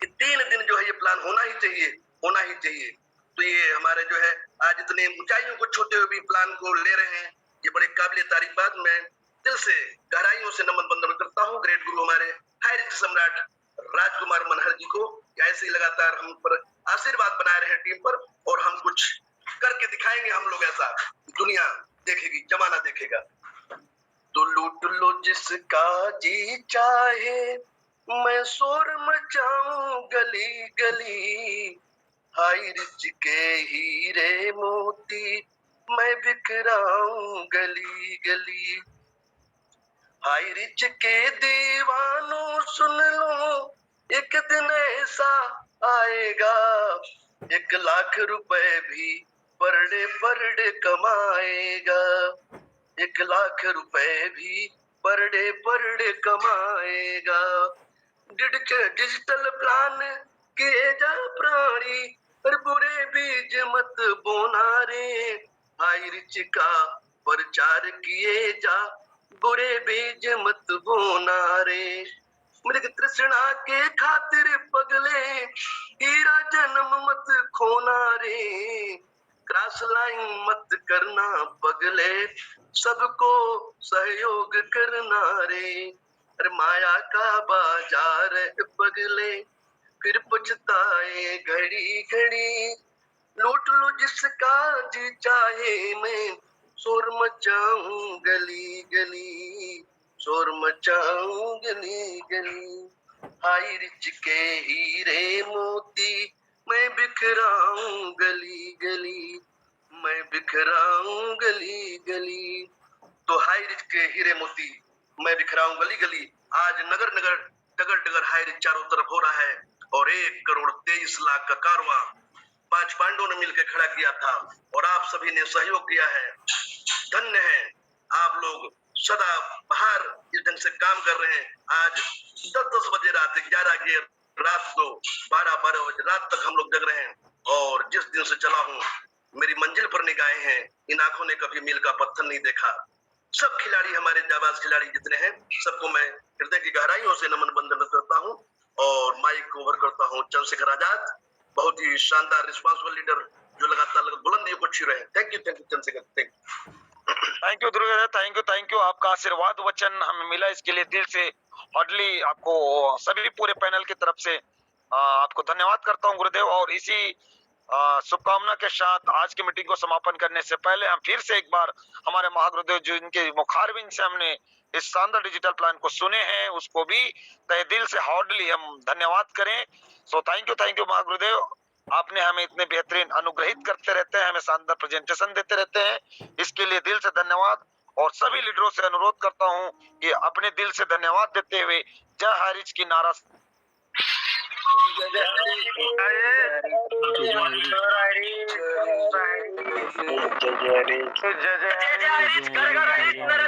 कि 3 दिन जो है ये प्लान होना ही चाहिए, होना ही चाहिए। तो ये हमारे जो है आज इतने ऊंचाइयों को छूते हुए भी प्लान को ले रहे हैं, ये बड़े काबिल तारीफ बात। मैं दिल से गहराइयों से नमन बंदन करता हूँ ग्रेट गुरु हमारे हाई रिच सम्राट राजकुमार मनहर जी को। ऐसे ही लगातार हम पर आशीर्वाद बनाए रहे टीम पर, और हम कुछ करके दिखाएंगे। हम लोग ऐसा दुनिया देखेगी, जमाना देखेगा। तो लूट लो जिसका जी चाहे, मैं शोर मचाऊं गली गली, हाई रिच के हीरे मोती मैं बिखराऊं गली गली। हाई रिच के दीवानों सुन लो, एक दिन ऐसा आएगा, 1 लाख रुपए भी पर डे कमाएगा, 1 लाख रुपए भी पर डे कमाएगा। डिजिटल प्लान किए जा प्राणी, पर बुरे बीज मत बोना रे, हाई रिच का प्रचार किए जा, बुरे बीज मत बोना रे। मृग तृष्णा के खातिर पगले, हीरा जन्म मत खोना रे, क्रॉस लाइन मत करना पगले, सबको सहयोग करना रे। अरे माया का बाजार है पगले, फिर पछताए घड़ी घड़ी। लूट लो जिसका जी चाहे, मैं शोर मचाऊं गली गली, शोर मचाऊं गली गली। हाय रिच के हीरे मोती, मैं बिखराऊं गली गली, मैं बिखराऊं गली गली। तो हाई रिच के हीरे मोती मैं बिखराऊं गली गली। आज नगर नगर डगर डगर हाई रिच चारों तरफ हो रहा है, और 1,23,00,000 का कारवां 5 पांडवों ने मिलकर खड़ा किया था, और आप सभी ने सहयोग किया है। धन्य है आप लोग, सदा बाहर इस ढंग से काम कर रहे हैं। आज 10-10 बजे रात, 11 बजे रात को, 12-12 बजे रात तक हम लोग जग रहे हैं। और जिस दिन से चला हूँ, मेरी मंजिल पर निगाहें हैं, इन आंखों ने कभी मील का पत्थर नहीं देखा। सब खिलाड़ी, हमारे जाबाज खिलाड़ी जितने हैं, सबको मैं हृदय की गहराइयों से नमन बंदन करता हूँ। और माइक को ओवर करता हूँ चंद्रशेखर आजाद, बहुत ही शानदार रिस्पॉन्सिबल लीडर, जो लगातार बुलंदियों को छू रहे हैं। Thank you Chandrashekhar, thank you Dhruv, thank you. आपका आशीर्वाद वचन हमें मिला, इसके लिए दिल से हार्डली आपको सभी पूरे पैनल की तरफ से आपको धन्यवाद करता हूँ गुरुदेव। और इसी शुभकामना के साथ आज की मीटिंग को समापन करने से पहले हम फिर से एक बार हमारे महागुरुदेव जिनके मुखारबिंद से हमने इस शानदार डिजिटल प्लान को सुने हैं, उसको भी तहे दिल से हार्डली हम धन्यवाद करें। सो थैंक यू महागुरुदेव, आपने हमें इतने बेहतरीन अनुग्रहित करते रहते हैं, हमें शानदार प्रेजेंटेशन देते रहते हैं, इसके लिए दिल से धन्यवाद। और सभी लीडरों से अनुरोध करता हूं कि अपने दिल से धन्यवाद देते हुए जय हरिज की नारा जय जय हरीश, घर घर हरीश, नर